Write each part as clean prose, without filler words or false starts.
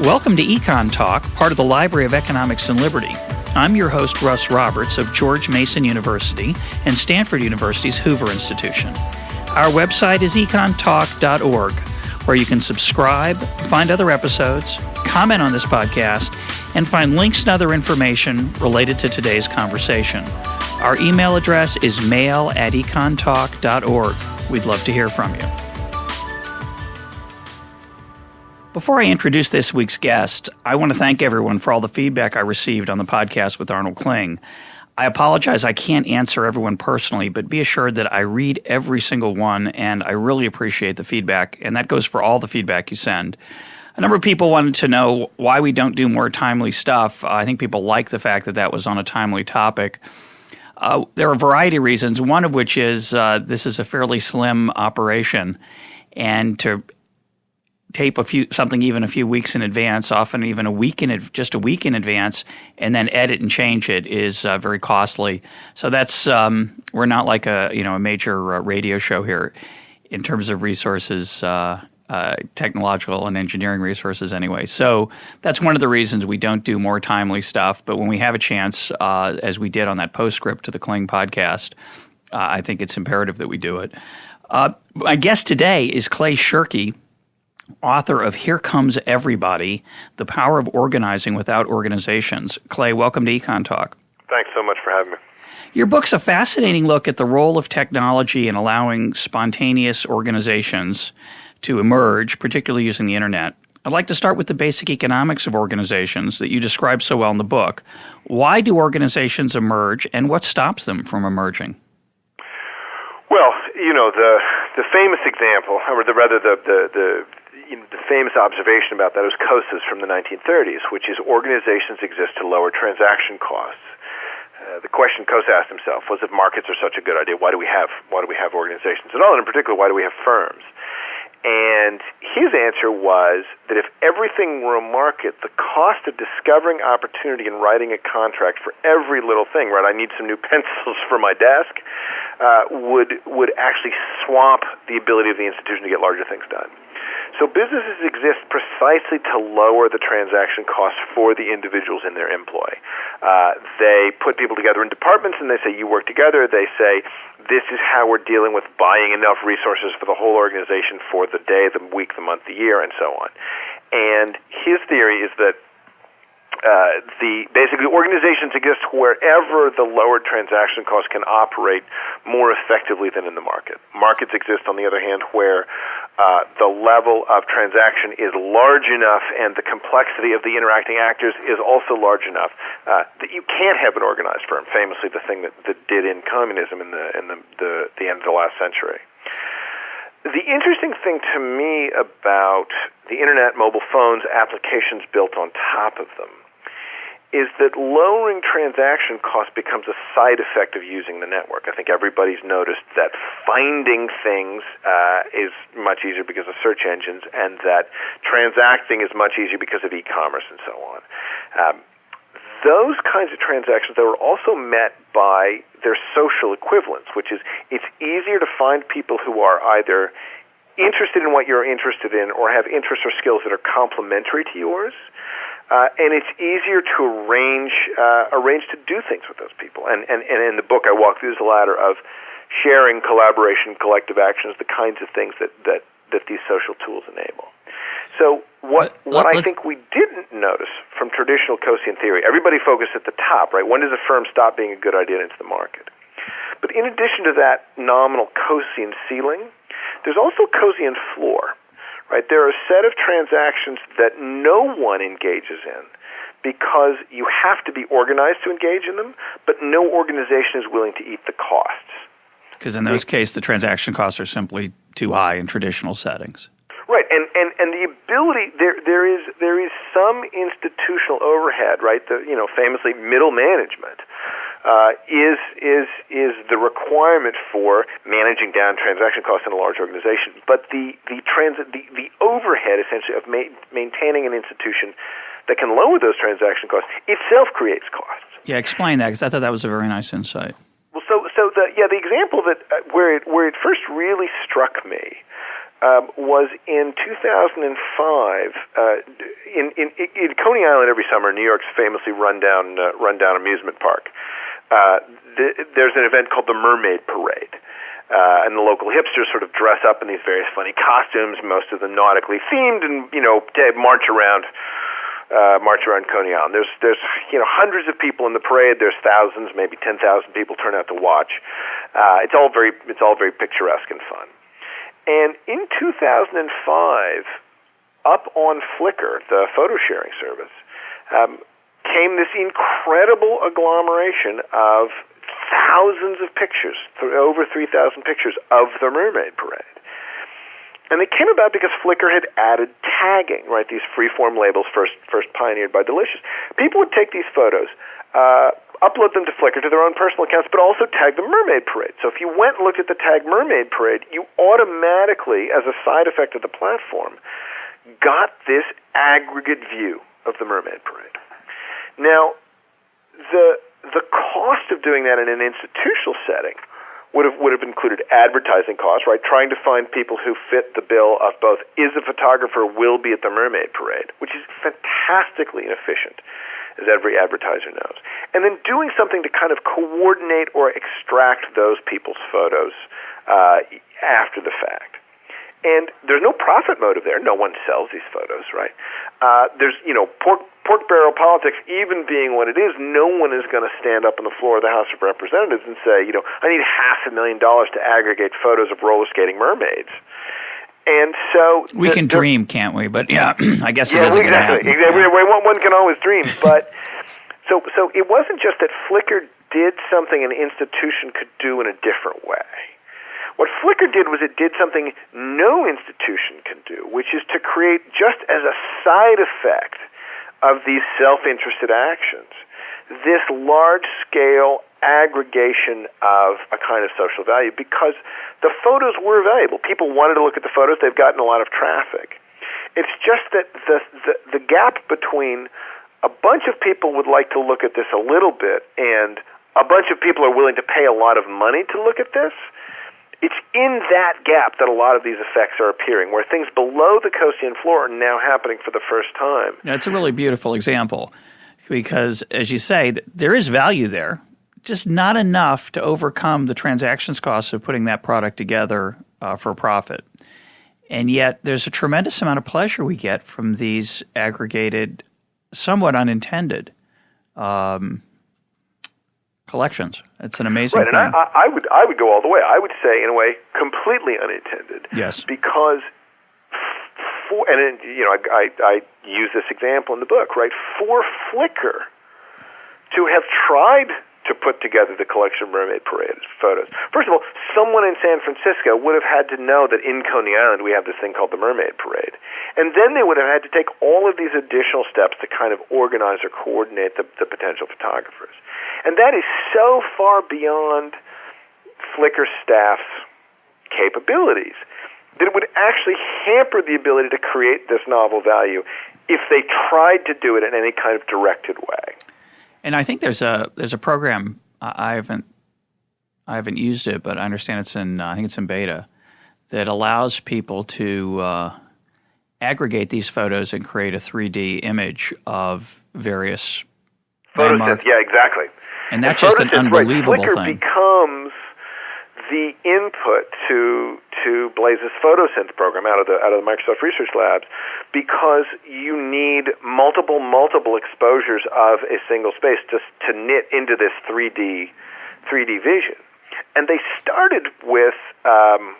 Welcome to EconTalk, part of the Library of Economics and Liberty. I'm your host, Russ Roberts of George Mason University and Stanford University's Hoover Institution. Our website is econtalk.org, where you can subscribe, find other episodes, comment on this podcast, and find links and other information related to today's conversation. Our email address is mail@econtalk.org. We'd love to hear from you. Before I introduce this week's guest, I want to thank everyone for all the feedback I received on the podcast with Arnold Kling. I apologize I can't answer everyone personally, but be assured that I read every single one, and I really appreciate the feedback, and that goes for all the feedback you send. A number of people wanted to know why we don't do more timely stuff. I think people like the fact that that was on a timely topic. There are a variety of reasons, one of which is this is a fairly slim operation, and to tape something even a few weeks in advance, often even just a week in advance, and then edit and change it is very costly. So that's we're not like a major radio show here in terms of resources, technological and engineering resources anyway. So that's one of the reasons we don't do more timely stuff. But when we have a chance, as we did on that postscript to the Kling podcast, I think it's imperative that we do it. My guest today is Clay Shirky, author of Here Comes Everybody, The Power of Organizing Without Organizations. Clay, welcome to EconTalk. Thanks so much for having me. Your book's a fascinating look at the role of technology in allowing spontaneous organizations to emerge, particularly using the internet. I'd like to start with the basic economics of organizations that you describe so well in the book. Why do organizations emerge, and what stops them from emerging? Well, the famous example, or the famous observation about that was Coase from the 1930s, which is organizations exist to lower transaction costs. The question Coase asked himself was, if markets are such a good idea, why do we have organizations at all? And in particular, why do we have firms? And his answer was that if everything were a market, the cost of discovering opportunity and writing a contract for every little thing, right? I need some new pencils for my desk, would actually swamp the ability of the institution to get larger things done. So businesses exist precisely to lower the transaction costs for the individuals in their employ. They put people together in departments and they say, you work together. They say, this is how we're dealing with buying enough resources for the whole organization for the day, the week, the month, the year, and so on. And his theory is that basically organizations exist wherever the lower transaction costs can operate more effectively than in the market. Markets exist, on the other hand, where the level of transaction is large enough and the complexity of the interacting actors is also large enough that you can't have an organized firm, famously the thing that did in communism in the end of the last century. The interesting thing to me about the internet, mobile phones, applications built on top of them, is that lowering transaction costs becomes a side effect of using the network. I think everybody's noticed that finding things is much easier because of search engines, and that transacting is much easier because of e-commerce and so on. Those kinds of transactions, they were also met by their social equivalents, which is it's easier to find people who are either interested in what you're interested in or have interests or skills that are complementary to yours. And it's easier to arrange to do things with those people. And in the book, I walk through this ladder of sharing, collaboration, collective actions, the kinds of things that these social tools enable. So what I think we didn't notice from traditional Coasean theory, everybody focused at the top, right? When does a firm stop being a good idea into the market? But in addition to that nominal Coasean ceiling, there's also Coasean floor. Right, there are a set of transactions that no one engages in because you have to be organized to engage in them, but no organization is willing to eat the costs. Because in those cases, the transaction costs are simply too high in traditional settings. Right, and the ability there is some institutional overhead, right? Famously middle management. Is the requirement for managing down transaction costs in a large organization, but the overhead essentially of maintaining an institution that can lower those transaction costs itself creates costs. Yeah, explain that, because I thought that was a very nice insight. Well, so the example that where it first really struck me was in 2005 in Coney Island. Every summer, New York's famously rundown amusement park. There's an event called the Mermaid Parade, and the local hipsters sort of dress up in these various funny costumes, most of them nautically themed, and march around Coney Island. There's hundreds of people in the parade. There's thousands, maybe 10,000 people turn out to watch. It's all very picturesque and fun. And in 2005, up on Flickr, the photo sharing service, came this incredible agglomeration of thousands of pictures, over 3,000 pictures of the Mermaid Parade. And they came about because Flickr had added tagging, right? These free-form labels first pioneered by Delicious. People would take these photos, upload them to Flickr to their own personal accounts, but also tag the Mermaid Parade. So if you went and looked at the tag Mermaid Parade, you automatically, as a side effect of the platform, got this aggregate view of the Mermaid Parade. Now, the cost of doing that in an institutional setting would have included advertising costs, right? Trying to find people who fit the bill of both is a photographer, will be at the Mermaid Parade, which is fantastically inefficient, as every advertiser knows. And then doing something to kind of coordinate or extract those people's photos after the fact. And there's no profit motive there. No one sells these photos, right? There's, pork barrel politics, even being what it is, no one is going to stand up on the floor of the House of Representatives and say, I need $500,000 to aggregate photos of roller skating mermaids. And so we can dream, can't we? But yeah, I guess it isn't going to happen. Exactly. One can always dream, but so it wasn't just that Flickr did something an institution could do in a different way. What Flickr did was it did something no institution can do, which is to create, just as a side effect of these self-interested actions, this large-scale aggregation of a kind of social value, because the photos were valuable. People wanted to look at the photos. They've gotten a lot of traffic. It's just that the gap between a bunch of people would like to look at this a little bit and a bunch of people are willing to pay a lot of money to look at this, it's in that gap that a lot of these effects are appearing, where things below the Coasean floor are now happening for the first time. That's a really beautiful example because, as you say, there is value there, just not enough to overcome the transactions costs of putting that product together for profit. And yet there's a tremendous amount of pleasure we get from these aggregated, somewhat unintended collections. It's an amazing thing. And I would go all the way. I would say, in a way, completely unintended. Yes. Because, I use this example in the book, right? For Flickr to have tried to put together the collection of Mermaid Parade photos. First of all, someone in San Francisco would have had to know that in Coney Island we have this thing called the Mermaid Parade. And then they would have had to take all of these additional steps to kind of organize or coordinate the potential photographers. And that is so far beyond Flickr staff's capabilities that it would actually hamper the ability to create this novel value if they tried to do it in any kind of directed way. And I think there's a program, I haven't used it, but I understand I think it's in beta, that allows people to aggregate these photos and create a 3D image of various landmarks. Yeah, exactly. And that's just an unbelievable Flickr thing. Becomes the input to Blaze's photosynth program out of the Microsoft Research Labs, because you need multiple exposures of a single space just to knit into this 3D vision. And they started with the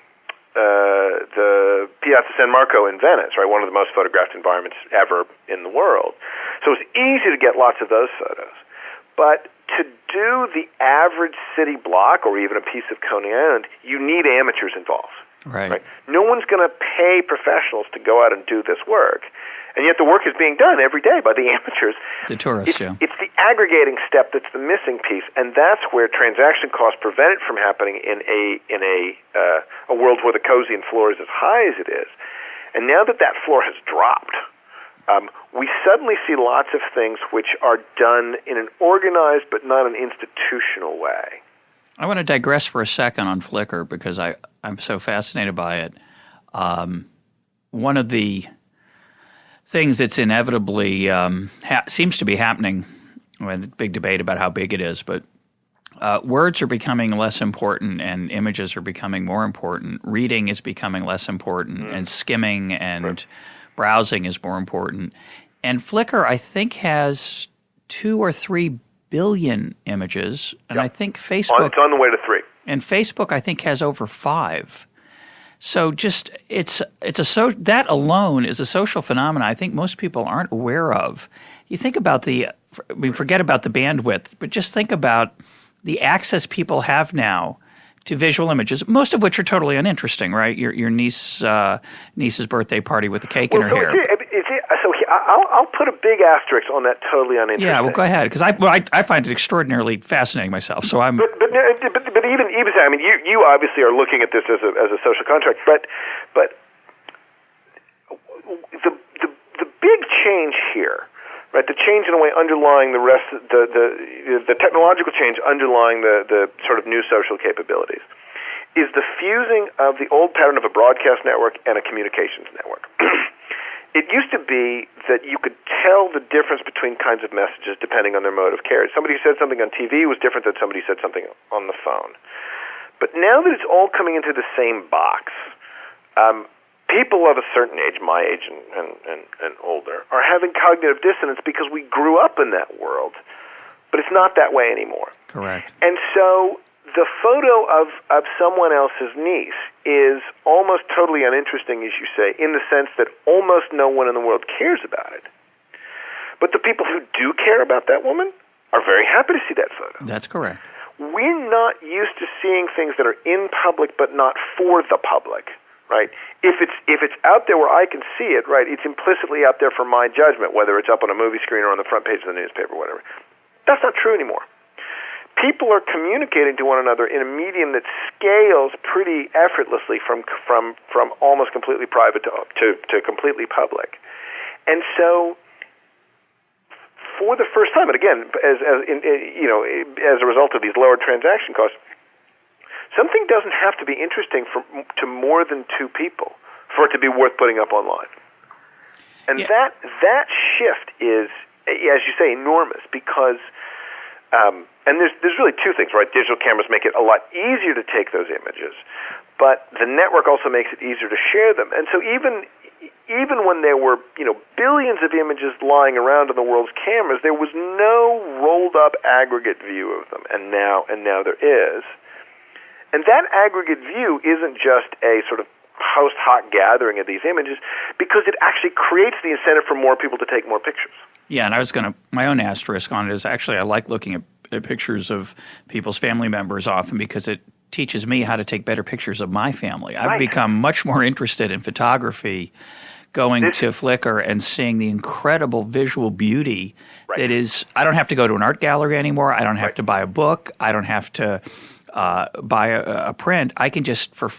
Piazza San Marco in Venice, right, one of the most photographed environments ever in the world. So it's easy to get lots of those photos. But to do the average city block or even a piece of Coney Island, you need amateurs involved. Right. No one's going to pay professionals to go out and do this work. And yet the work is being done every day by the amateurs. The tourists, yeah. It's the aggregating step that's the missing piece, and that's where transaction costs prevent it from happening in a world where the Coasean floor is as high as it is. And now that floor has dropped, we suddenly see lots of things which are done in an organized but not an institutional way. I want to digress for a second on Flickr because I'm so fascinated by it. One of the things that's inevitably seems to be happening, well, there's a big debate about how big it is, but words are becoming less important and images are becoming more important. Reading is becoming less important and skimming and browsing is more important. And Flickr, I think, has 2 or 3 billion images, and I think Facebook... It's on the way to 3. And Facebook, I think, has over 5. So just that alone is a social phenomenon I think most people aren't aware of. You think about forget about the bandwidth, but just think about the access people have now to visual images, most of which are totally uninteresting, right? Your niece's birthday party with the cake in her hair. I'll put a big asterisk on that totally uninteresting. Yeah, well, go ahead, because I find it extraordinarily fascinating myself. So I'm. But even I mean, you obviously are looking at this as a social contract, but the big change here, right? The change in a way underlying the rest, the technological change underlying the sort of new social capabilities, is the fusing of the old pattern of a broadcast network and a communications network. It used to be that you could tell the difference between kinds of messages depending on their mode of carriage. Somebody who said something on TV was different than somebody who said something on the phone. But now that it's all coming into the same box, people of a certain age, my age and older, are having cognitive dissonance because we grew up in that world. But it's not that way anymore. Correct. And so the photo of someone else's niece is almost totally uninteresting, as you say, in the sense that almost no one in the world cares about it. But the people who do care about that woman are very happy to see that photo. That's correct. We're not used to seeing things that are in public but not for the public, right? If it's out there where I can see it, right, it's implicitly out there for my judgment, whether it's up on a movie screen or on the front page of the newspaper, whatever. That's not true anymore. People are communicating to one another in a medium that scales pretty effortlessly from almost completely private to completely public. And so, for the first time, and again, as a result of these lower transaction costs, something doesn't have to be interesting to more than 2 people for it to be worth putting up online. And that shift is, as you say, enormous because. And there's really 2 things, right? Digital cameras make it a lot easier to take those images, but the network also makes it easier to share them. And so even when there were billions of images lying around on the world's cameras, there was no rolled up aggregate view of them, and now there is. And that aggregate view isn't just a sort of post hoc gathering of these images, because it actually creates the incentive for more people to take more pictures. Yeah, and my own asterisk on it is actually I like looking at pictures of people's family members often because it teaches me how to take better pictures of my family. I've become much more interested in photography going to Flickr and seeing the incredible visual beauty that is. I don't have to go to an art gallery anymore. I don't have to buy a book. I don't have to buy a print. I can just, for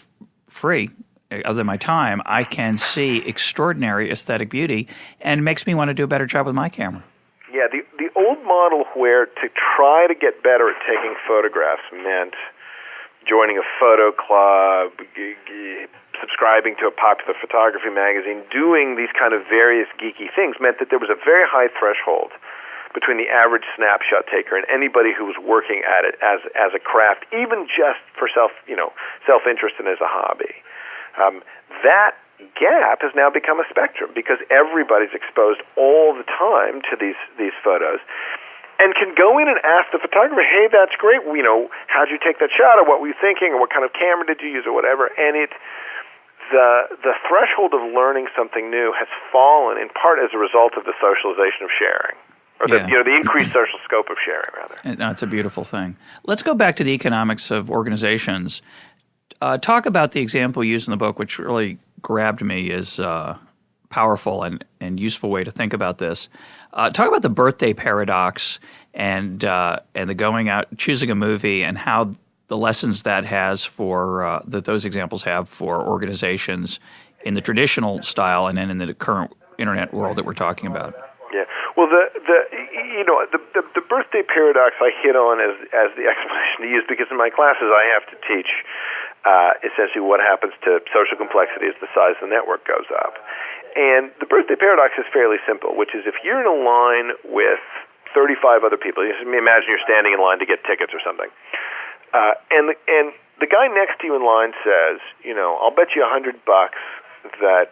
free, other than my time, I can see extraordinary aesthetic beauty, and it makes me want to do a better job with my camera. Yeah, the old model where to try to get better at taking photographs meant joining a photo club, subscribing to a popular photography magazine, doing these kind of various geeky things meant that there was a very high threshold between the average snapshot taker and anybody who was working at it as a craft, even just for self-interest and as a hobby. That gap has now become a spectrum because everybody's exposed all the time to these photos and can go in and ask the photographer, hey, that's great, how'd you take that shot, or what were you thinking, or what kind of camera did you use, or whatever. And the threshold of learning something new has fallen in part as a result of the socialization of sharing. Or the increased social scope of sharing, rather. No, it's a beautiful thing. Let's go back to the economics of organizations. Talk about the example used in the book, which really grabbed me as powerful and useful way to think about this. Talk about the birthday paradox and the going out, choosing a movie, and how the lessons that has for that those examples have for organizations in the traditional style and then in the current internet world that we're talking about. Yeah. Well, the birthday paradox I hit on as the explanation to use because in my classes I have to teach essentially what happens to social complexity as the size of the network goes up. And the birthday paradox is fairly simple, which is if you're in a line with 35 other people, imagine you're standing in line to get tickets or something, and the guy next to you in line says, I'll bet you $100 that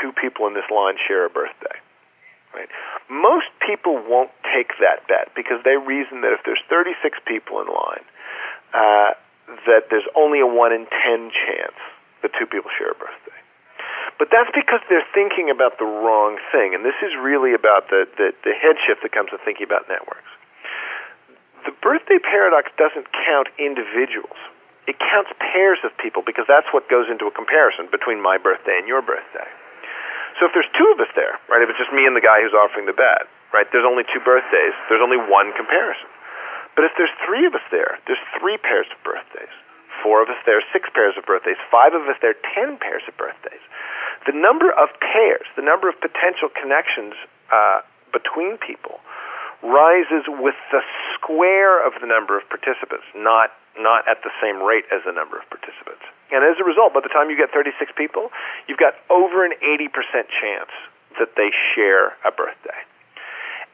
two people in this line share a birthday. Right? Most people won't take that bet because they reason that if there's 36 people in line, that there's only a 1 in 10 chance that two people share a birthday. But that's because they're thinking about the wrong thing, and this is really about the head shift that comes with thinking about networks. The birthday paradox doesn't count individuals. It counts pairs of people because that's what goes into a comparison between my birthday and your birthday. So if there's two of us there, right, if it's just me and the guy who's offering the bet, right, there's only two birthdays, there's only one comparison. But if there's three of us there, there's 3 pairs of birthdays. 4 of us there, 6 pairs of birthdays. 5 of us there, 10 pairs of birthdays. The number of pairs, the number of potential connections between people rises with the square of the number of participants, not at the same rate as the number of participants. And as a result, by the time you get 36 people, you've got over an 80% chance that they share a birthday.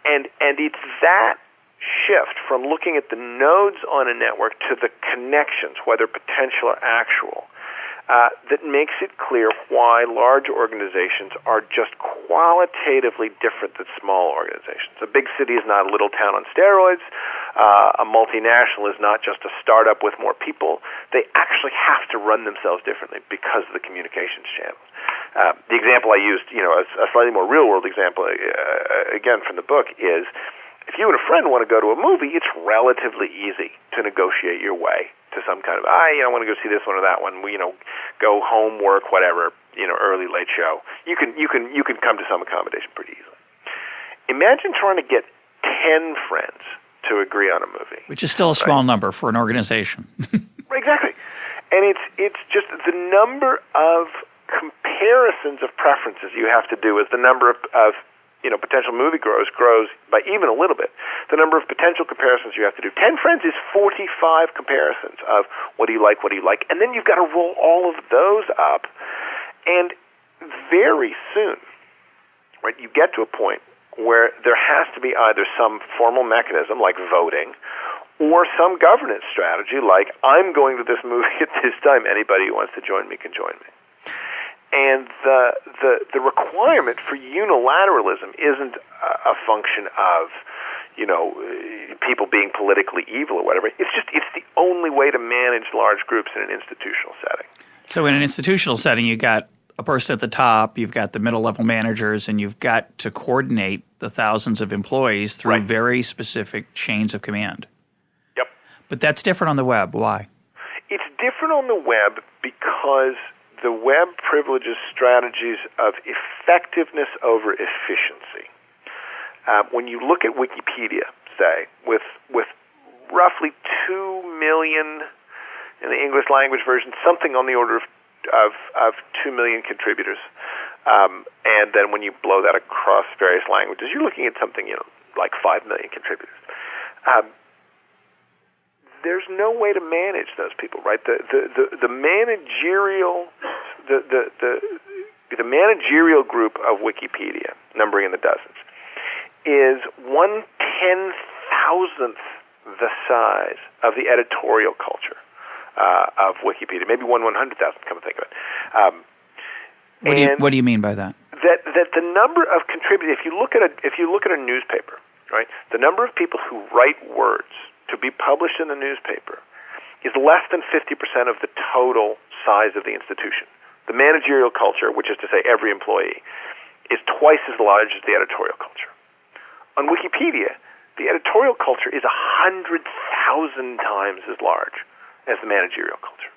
And it's that shift from looking at the nodes on a network to the connections, whether potential or actual, that makes it clear why large organizations are just qualitatively different than small organizations. A big city is not a little town on steroids. A multinational is not just a startup with more people. They actually have to run themselves differently because of the communications channels. The example I used, a slightly more real-world example, again from the book, is if you and a friend want to go to a movie, it's relatively easy to negotiate your way to some kind of, I want to go see this one or that one. Go home, work, whatever, early, late show. You can come to some accommodation pretty easily. Imagine trying to get 10 friends to agree on a movie, which is still a small number for an organization. Exactly, and it's just the number of comparisons of preferences you have to do as the number of potential movie grows by even a little bit. The number of potential comparisons you have to do. 10 friends is 45 comparisons of what do you like, and then you've got to roll all of those up, and very soon, right, you get to a point where there has to be either some formal mechanism like voting or some governance strategy like I'm going to this movie at this time, anybody who wants to join me can join me. And the requirement for unilateralism isn't a function of, people being politically evil or whatever. It's the only way to manage large groups in an institutional setting. So in an institutional setting, you've got a person at the top, you've got the middle-level managers, and you've got to coordinate the thousands of employees through very specific chains of command. Yep. But that's different on the web. Why? It's different on the web because the web privileges strategies of effectiveness over efficiency. When you look at Wikipedia, say, with roughly 2 million in the English language version, something on the order of 2 million contributors, and then when you blow that across various languages, you're looking at something like 5 million contributors. There's no way to manage those people, right? The managerial the managerial group of Wikipedia, numbering in the dozens, is 1/10,000th the size of the editorial culture of Wikipedia, maybe 1/100,000th. Come to think of it. What do you mean by that? That the number of contributors, if you look at a newspaper, right, the number of people who write words to be published in the newspaper is less than 50% of the total size of the institution. The managerial culture, which is to say every employee, is twice as large as the editorial culture. On Wikipedia, the editorial culture is 100,000 times as large as the managerial culture.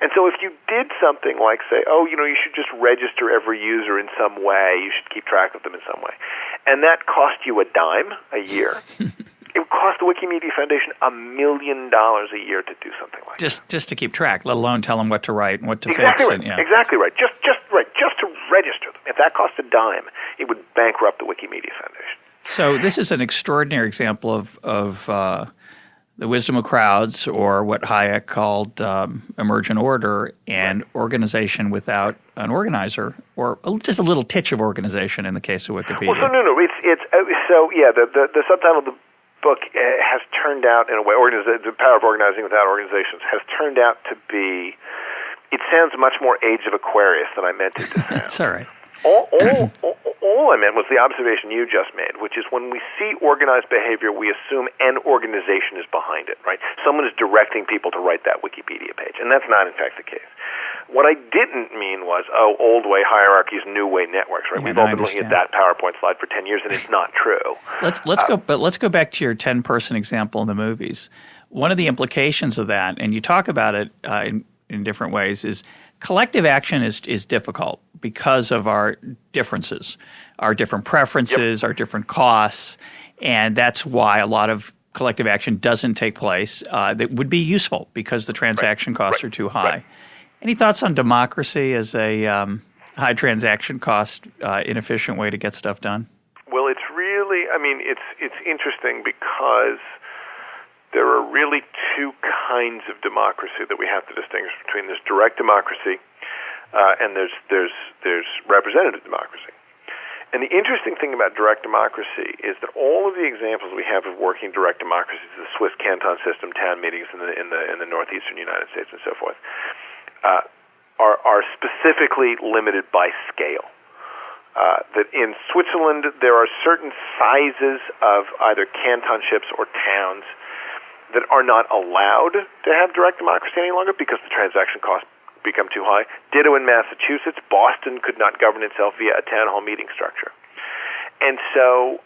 And so if you did something like say, you should just register every user in some way, you should keep track of them in some way, and that cost you $0.10 a year, it would cost the Wikimedia Foundation $1 million a year to do something like that. Just to keep track, let alone tell them what to write and what to fix. And, yeah. Exactly right. Just to register them. If that cost $0.10, it would bankrupt the Wikimedia Foundation. So this is an extraordinary example of the wisdom of crowds, or what Hayek called emergent order, and organization without an organizer, or just a little titch of organization in the case of Wikipedia. Well, the subtitle of the book has turned out, in a way, the power of organizing without organizations has turned out to be. It sounds much more Age of Aquarius than I meant it to sound. That's all right. All I meant was the observation you just made, which is when we see organized behavior, we assume an organization is behind it, right? Someone is directing people to write that Wikipedia page, and that's not, in fact, the case. What I didn't mean was, old way hierarchies, new way networks, right? Yeah, We've all been looking at that PowerPoint slide for 10 years, and it's not true. Let's go back to your 10-person example in the movies. One of the implications of that, and you talk about it in different ways, is collective action is difficult because of our differences, our different preferences, our different costs, and that's why a lot of collective action doesn't take place that would be useful because the transaction costs are too high. Right. Any thoughts on democracy as a high transaction cost, inefficient way to get stuff done? Well, it's really, it's interesting because there are really two kinds of democracy that we have to distinguish between. There's direct democracy and there's representative democracy. And the interesting thing about direct democracy is that all of the examples we have of working direct democracies, the Swiss canton system, town meetings in the northeastern United States, and so forth, are specifically limited by scale. That in Switzerland there are certain sizes of either cantonships or towns that are not allowed to have direct democracy any longer because the transaction costs become too high. Ditto in Massachusetts. Boston could not govern itself via a town hall meeting structure. And so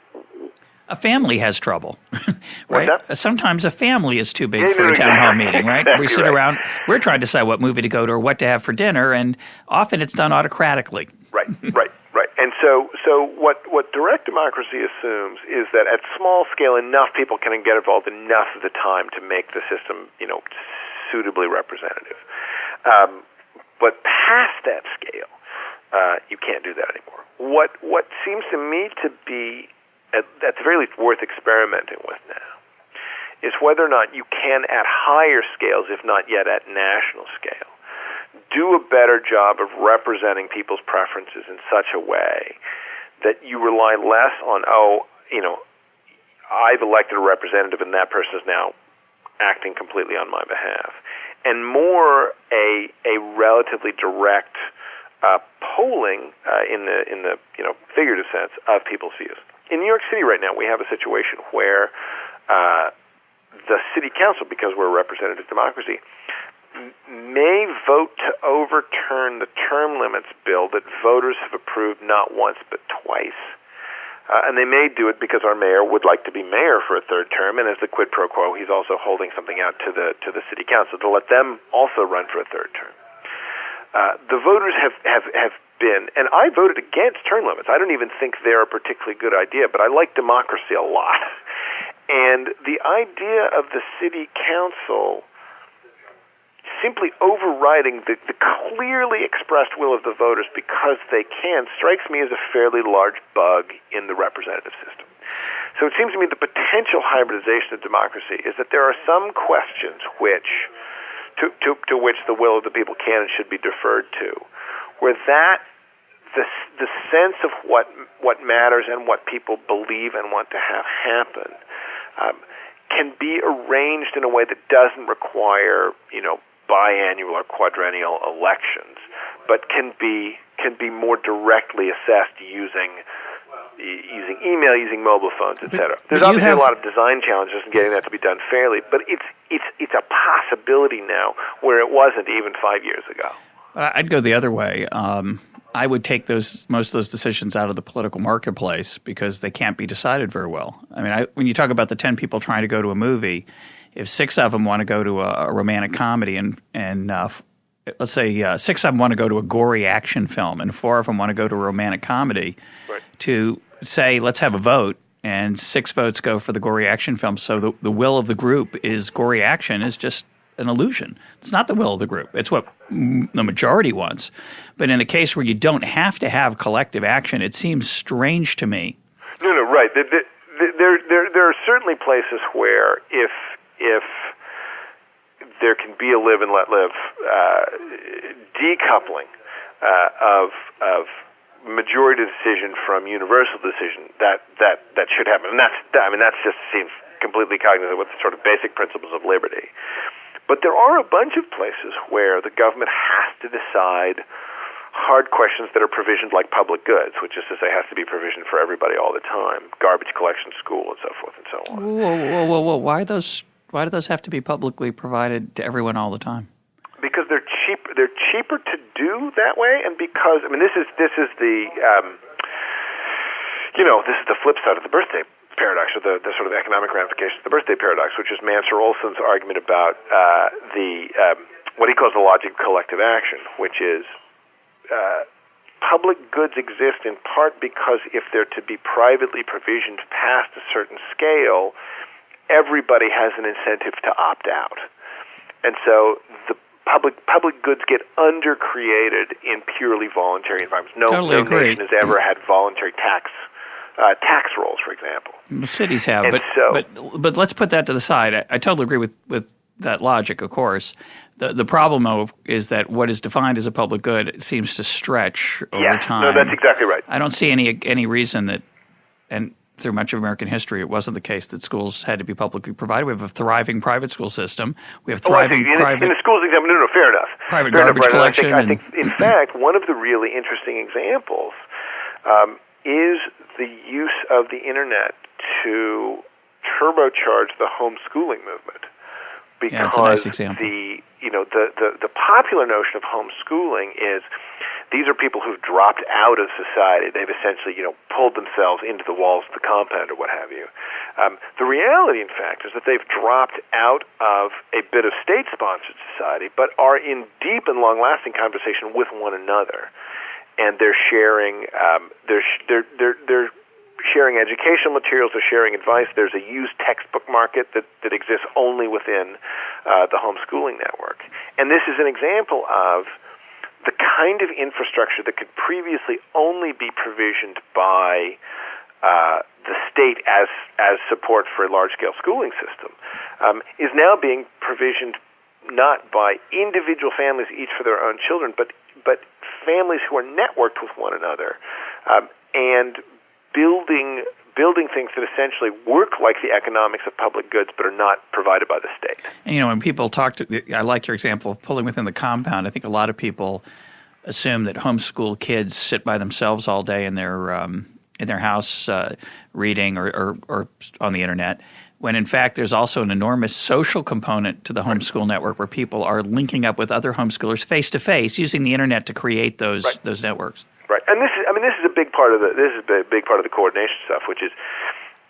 a family has trouble, right? Sometimes a family is too big for a town hall meeting, right? Exactly we sit around, we're trying to decide what movie to go to or what to have for dinner, and often it's done autocratically. Right. And so what direct democracy assumes is that at small scale, enough people can get involved enough of the time to make the system, suitably representative. But past that scale, you can't do that anymore. What seems to me to be, at the very least, worth experimenting with now is whether or not you can, at higher scales, if not yet at national scale, do a better job of representing people's preferences in such a way that you rely less on, I've elected a representative and that person is now acting completely on my behalf, and more a relatively direct polling in the figurative sense of people's views. In New York City right now, we have a situation where the city council, because we're a representative democracy, may vote to overturn the term limits bill that voters have approved not once but twice. And they may do it because our mayor would like to be mayor for a third term, and as the quid pro quo, he's also holding something out to the city council to let them also run for a third term. The voters have been, and I voted against term limits. I don't even think they're a particularly good idea, but I like democracy a lot. And the idea of the city council simply overriding the clearly expressed will of the voters because they can strikes me as a fairly large bug in the representative system. So it seems to me the potential hybridization of democracy is that there are some questions to which the will of the people can and should be deferred to, where the sense of what matters and what people believe and want to have happen can be arranged in a way that doesn't require biannual or quadrennial elections, but can be more directly assessed using email, using mobile phones, etc. There's obviously a lot of design challenges in getting that to be done fairly, but it's a possibility now where it wasn't even 5 years ago. I'd go the other way. I would take most of those decisions out of the political marketplace because they can't be decided very well. I mean, when you talk about the 10 people trying to go to a movie, if 6 of them want to go to a romantic comedy and let's say 6 of them want to go to a gory action film and 4 of them want to go to a romantic comedy, right, to say, let's have a vote, and 6 votes go for the gory action film, so the will of the group is gory action is just an illusion. It's not the will of the group. It's what the majority wants. But in a case where you don't have to have collective action, it seems strange to me. No, right. There are certainly places where if if there can be a live and let live decoupling of majority decision from universal decision, that should happen. And that just seems completely cognizant with the sort of basic principles of liberty. But there are a bunch of places where the government has to decide hard questions that are provisioned like public goods, which is to say has to be provisioned for everybody all the time, garbage collection, school, and so forth and so on. Whoa. Why do those have to be publicly provided to everyone all the time? Because they're cheap. They're cheaper to do that way, and because this is the this is the flip side of the birthday paradox, or the sort of economic ramifications of the birthday paradox, which is Mansur Olson's argument about what he calls the logic of collective action, which is public goods exist in part because if they're to be privately provisioned past a certain scale, everybody has an incentive to opt out. And so the public goods get undercreated in purely voluntary environments. No nation has ever had voluntary tax rolls, for example. Cities have, but let's put that to the side. I totally agree with that logic, of course. The problem is that what is defined as a public good seems to stretch over time. No, that's exactly right. I don't see any reason that, and through much of American history, it wasn't the case that schools had to be publicly provided. We have a thriving private school system. We have thriving private... In the schools example, no, fair enough. Private garbage collection. I think, in fact, one of the really interesting examples is the use of the Internet to turbocharge the homeschooling movement. Because that's a nice example. The popular notion of homeschooling is these are people who've dropped out of society. They've essentially, pulled themselves into the walls of the compound or what have you. The reality, in fact, is that they've dropped out of a bit of state-sponsored society, but are in deep and long-lasting conversation with one another, and they're sharing. They're sharing educational materials. They're sharing advice. There's a used textbook market that exists only within the homeschooling network, and this is an example of the kind of infrastructure that could previously only be provisioned by the state as support for a large-scale schooling system is now being provisioned not by individual families, each for their own children, but families who are networked with one another and building things that essentially work like the economics of public goods but are not provided by the state. And, when people I like your example of pulling within the compound. I think a lot of people assume that homeschool kids sit by themselves all day in their house reading or on the Internet, when in fact there's also an enormous social component to the homeschool network where people are linking up with other homeschoolers face-to-face using the Internet to create those networks. Right, and this is a big part of the coordination stuff, which is,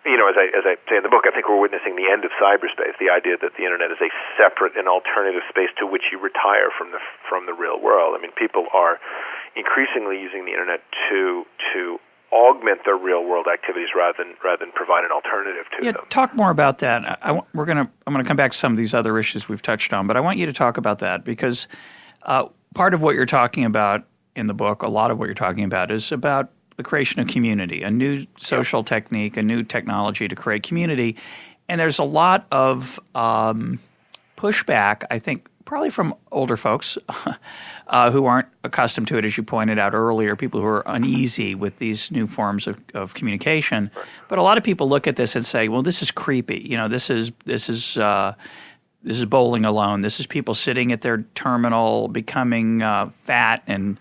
as I say in the book, I think we're witnessing the end of cyberspace. The idea that the Internet is a separate and alternative space to which you retire from the real world. I mean, people are increasingly using the Internet to augment their real world activities rather than provide an alternative to them. Talk more about that. I'm gonna come back to some of these other issues we've touched on, but I want you to talk about that because part of what you're talking about in the book, a lot of what you're talking about is about the creation of community, a new social technique, a new technology to create community. And there's a lot of pushback, I think, probably from older folks who aren't accustomed to it, as you pointed out earlier, people who are uneasy with these new forms of communication. Right. But a lot of people look at this and say, well, this is creepy. This is bowling alone. This is people sitting at their terminal, becoming fat, and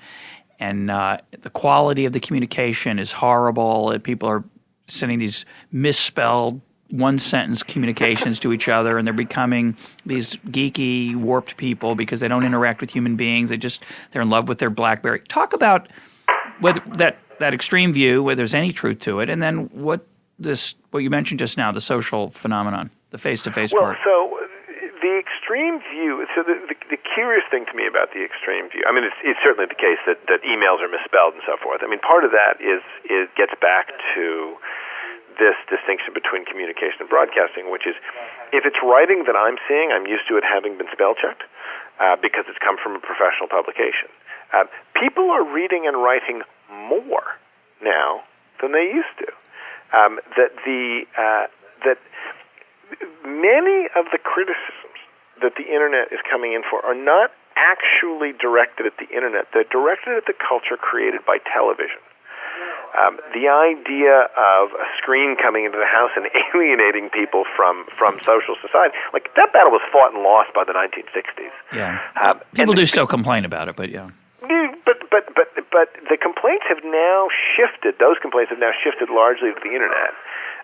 the quality of the communication is horrible. People are sending these misspelled one-sentence communications to each other, and they're becoming these geeky, warped people because they don't interact with human beings. They're in love with their BlackBerry. Talk about whether that extreme view, whether there's any truth to it, and then what you mentioned just now, the social phenomenon, the face-to-face part. So the extreme view. So the curious thing to me about the extreme view, I mean, it's certainly the case that emails are misspelled and so forth. I mean, part of that gets back to this distinction between communication and broadcasting, which is if it's writing that I'm seeing, I'm used to it having been spell checked because it's come from a professional publication. People are reading and writing more now than they used to. That many of the criticisms that the Internet is coming in for are not actually directed at the Internet. They're directed at the culture created by television. The idea of a screen coming into the house and alienating people from social society, like that battle was fought and lost by the 1960s. Yeah, people do still complain about it, but yeah. But the complaints have now shifted. Those complaints have now shifted largely to the Internet,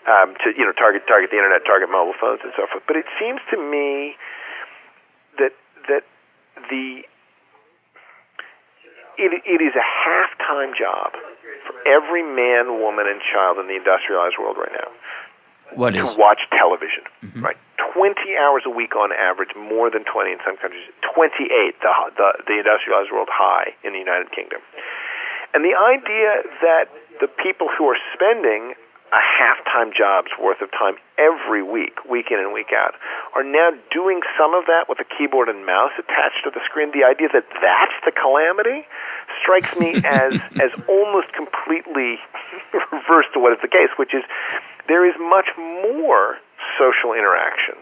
to target the Internet, target mobile phones, and so forth. But it seems to me that it is a half-time job for every man, woman, and child in the industrialized world right now to watch television. Mm-hmm. Right, 20 hours a week on average, more than 20 in some countries. 28, the industrialized world high in the United Kingdom. And the idea that the people who are spending a half-time job's worth of time every week, week in and week out, are now doing some of that with a keyboard and mouse attached to the screen. The idea that that's the calamity strikes me as almost completely reverse to what is the case, which is there is much more social interaction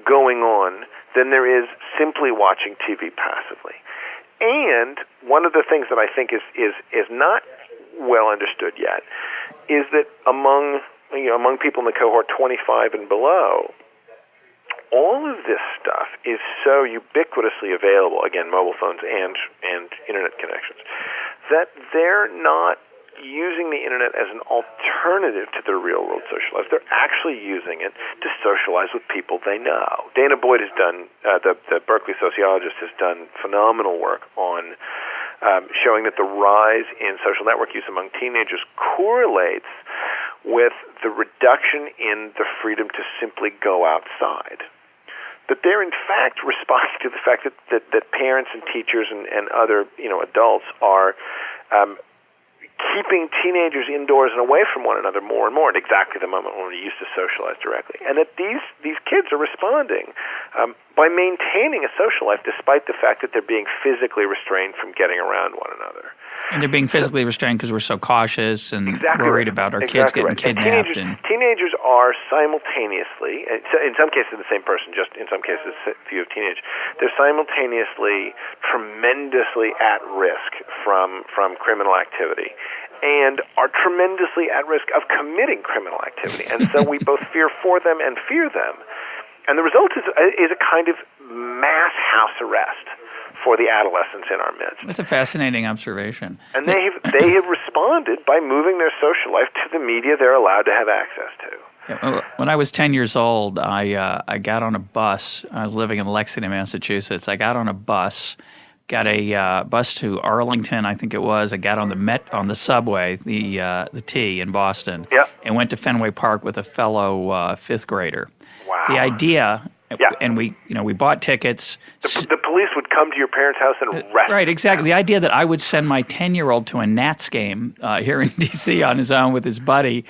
going on than there is simply watching TV passively. And one of the things that I think is not well understood yet is that among people in the cohort 25 and below, all of this stuff is so ubiquitously available, again, mobile phones and Internet connections, that they're not using the Internet as an alternative to their real-world social life. They're actually using it to socialize with people they know. Dana Boyd has done, the Berkeley sociologist, has done phenomenal work on showing that the rise in social network use among teenagers correlates with the reduction in the freedom to simply go outside. That they're in fact responding to the fact that parents and teachers and other adults are keeping teenagers indoors and away from one another more and more at exactly the moment when we used to socialize directly. And that these kids are responding by maintaining a social life despite the fact that they're being physically restrained from getting around one another. And they're being physically restrained because we're so cautious and worried about our kids getting kidnapped. Teenagers are simultaneously, in some cases the same person, just in some cases a few of teenage, they're simultaneously tremendously at risk from criminal activity and are tremendously at risk of committing criminal activity. And so we both fear for them and fear them. And the result is a kind of mass house arrest for the adolescents in our midst. That's a fascinating observation. And they have responded by moving their social life to the media they're allowed to have access to. When I was 10 years old, I got on a bus. I was living in Lexington, Massachusetts. I got on a bus, got a bus to Arlington, I think it was. I got on the subway, the T in Boston, and went to Fenway Park with a fellow fifth grader. Wow. The idea, and we bought tickets. The police would come to your parents' house and arrest. Right, exactly. The idea that I would send my 10-year-old to a Nats game here in D.C. on his own with his buddy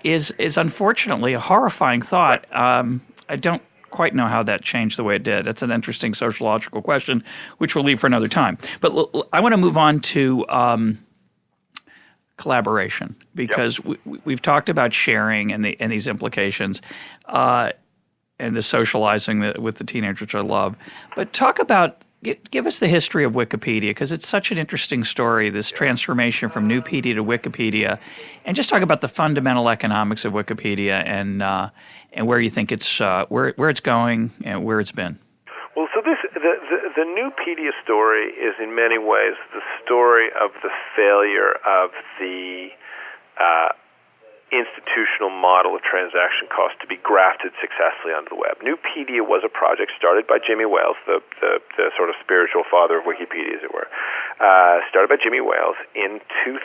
is unfortunately a horrifying thought. I don't quite know how that changed the way it did. That's an interesting sociological question, which we'll leave for another time. But I want to move on to collaboration, because we've talked about sharing and these implications and the socializing with the teenagers, which I love. But talk about, give us the history of Wikipedia, because it's such an interesting story, this transformation from Nupedia to Wikipedia, and just talk about the fundamental economics of Wikipedia and where you think it's where it's going and where it's been. Well, so the Nupedia story is in many ways the story of the failure of the institutional model of transaction cost to be grafted successfully onto the web. Nupedia was a project started by Jimmy Wales, the sort of spiritual father of Wikipedia, as it were, started by Jimmy Wales in 2000.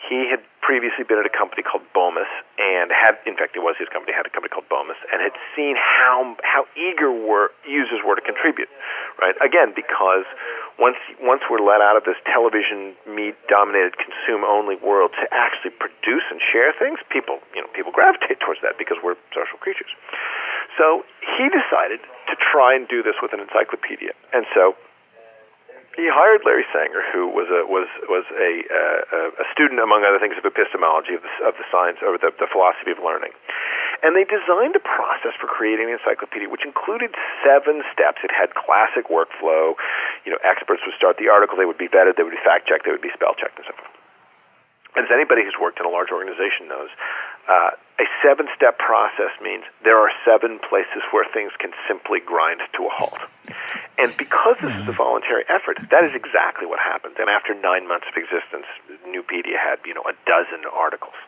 He had previously been at a company called Bomis, and in fact it was his company, had a company called Bomis, and had seen how eager users were to contribute, right? Again, because once we're let out of this television dominated consume-only world to actually produce and share things, people gravitate towards that because we're social creatures. So he decided to try and do this with an encyclopedia, and so he hired Larry Sanger, who was a student, among other things, of epistemology, of the science, or the philosophy of learning, And they designed a process for creating an encyclopedia, which included 7 steps. It had classic workflow. Experts would start the article, they would be vetted, they would be fact-checked, they would be spell-checked, and so forth. And as anybody who's worked in a large organization knows, a 7-step process means there are 7 places where things can simply grind to a halt. And because this is a voluntary effort, that is exactly what happened. And after 9 months of existence, Nupedia had, a dozen articles.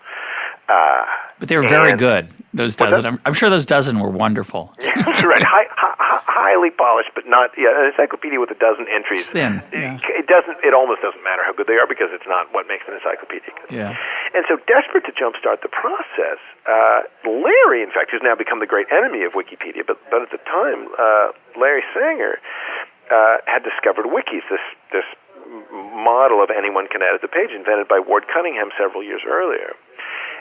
But they were very good, those dozen. I'm sure those dozen were wonderful. That's right. Highly polished, but not an encyclopedia with a dozen entries. It's thin. It almost doesn't matter how good they are because it's not what makes an encyclopedia good. Yeah. And so, desperate to jumpstart the process, Larry, in fact, who's now become the great enemy of Wikipedia, but at the time, Larry Sanger had discovered wikis, this model of anyone can edit the page, invented by Ward Cunningham several years earlier.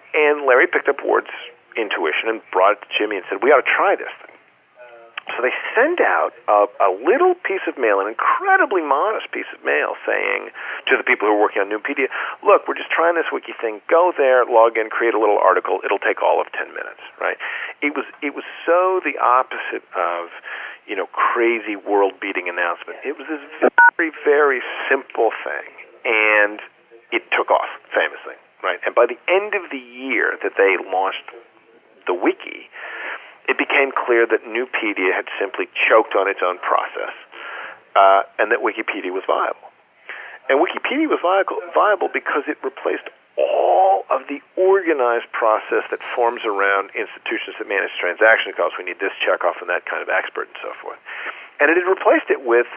And Larry picked up Ward's intuition and brought it to Jimmy and said, we ought to try this thing. So they send out a little piece of mail, an incredibly modest piece of mail, saying to the people who are working on Nupedia, look, we're just trying this wiki thing. Go there, log in, create a little article. It'll take all of 10 minutes, right? It was so the opposite of, crazy world-beating announcement. It was this very, very simple thing, and it took off famously, right? And by the end of the year that they launched the wiki, it became clear that Nupedia had simply choked on its own process, and that Wikipedia was viable. And Wikipedia was viable because it replaced all of the organized process that forms around institutions that manage transaction costs. We need this checkoff and that kind of expert and so forth. And it had replaced it with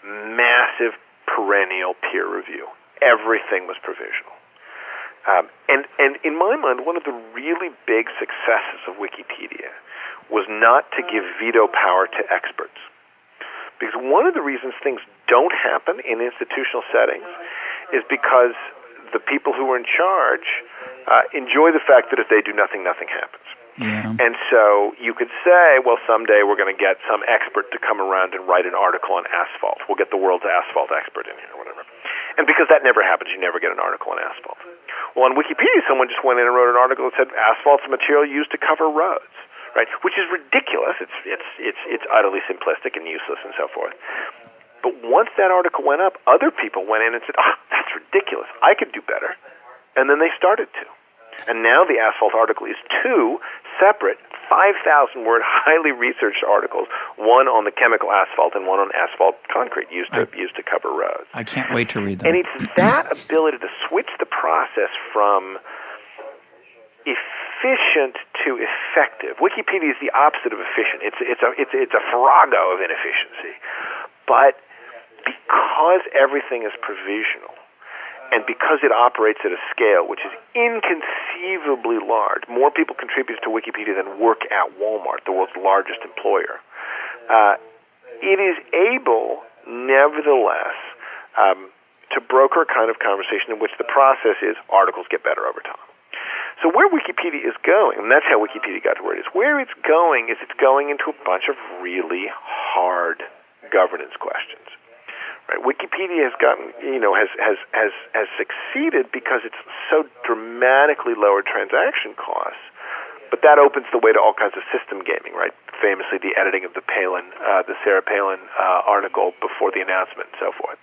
massive perennial peer review. Everything was provisional. And in my mind, one of the really big successes of Wikipedia was not to give veto power to experts. Because one of the reasons things don't happen in institutional settings is because the people who are in charge enjoy the fact that if they do nothing, nothing happens. Yeah. And so you could say, well, someday we're going to get some expert to come around and write an article on asphalt. We'll get the world's asphalt expert in here or whatever. And because that never happens, you never get an article on asphalt. Well, on Wikipedia, someone just went in and wrote an article that said asphalt's a material used to cover roads, right? Which is ridiculous. It's utterly simplistic and useless and so forth. But once that article went up, other people went in and said, that's ridiculous. I could do better. And then they started to. And now the asphalt article is 2 separate 5,000-word, highly researched articles, one on the chemical asphalt and one on asphalt concrete used to cover roads. I can't wait to read that. And it's that ability to switch the process from efficient to effective. Wikipedia is the opposite of efficient. It's a farrago of inefficiency. But because everything is provisional, and because it operates at a scale which is inconceivably large, more people contribute to Wikipedia than work at Walmart, the world's largest employer, it is able, nevertheless, to broker a kind of conversation in which the process is articles get better over time. So where Wikipedia is going, and that's how Wikipedia got to where it is, where it's going is it's going into a bunch of really hard governance questions. Right? Wikipedia has gotten, has succeeded because it's so dramatically lowered transaction costs, but that opens the way to all kinds of system gaming, right? Famously, the editing of the Sarah Palin article before the announcement and so forth.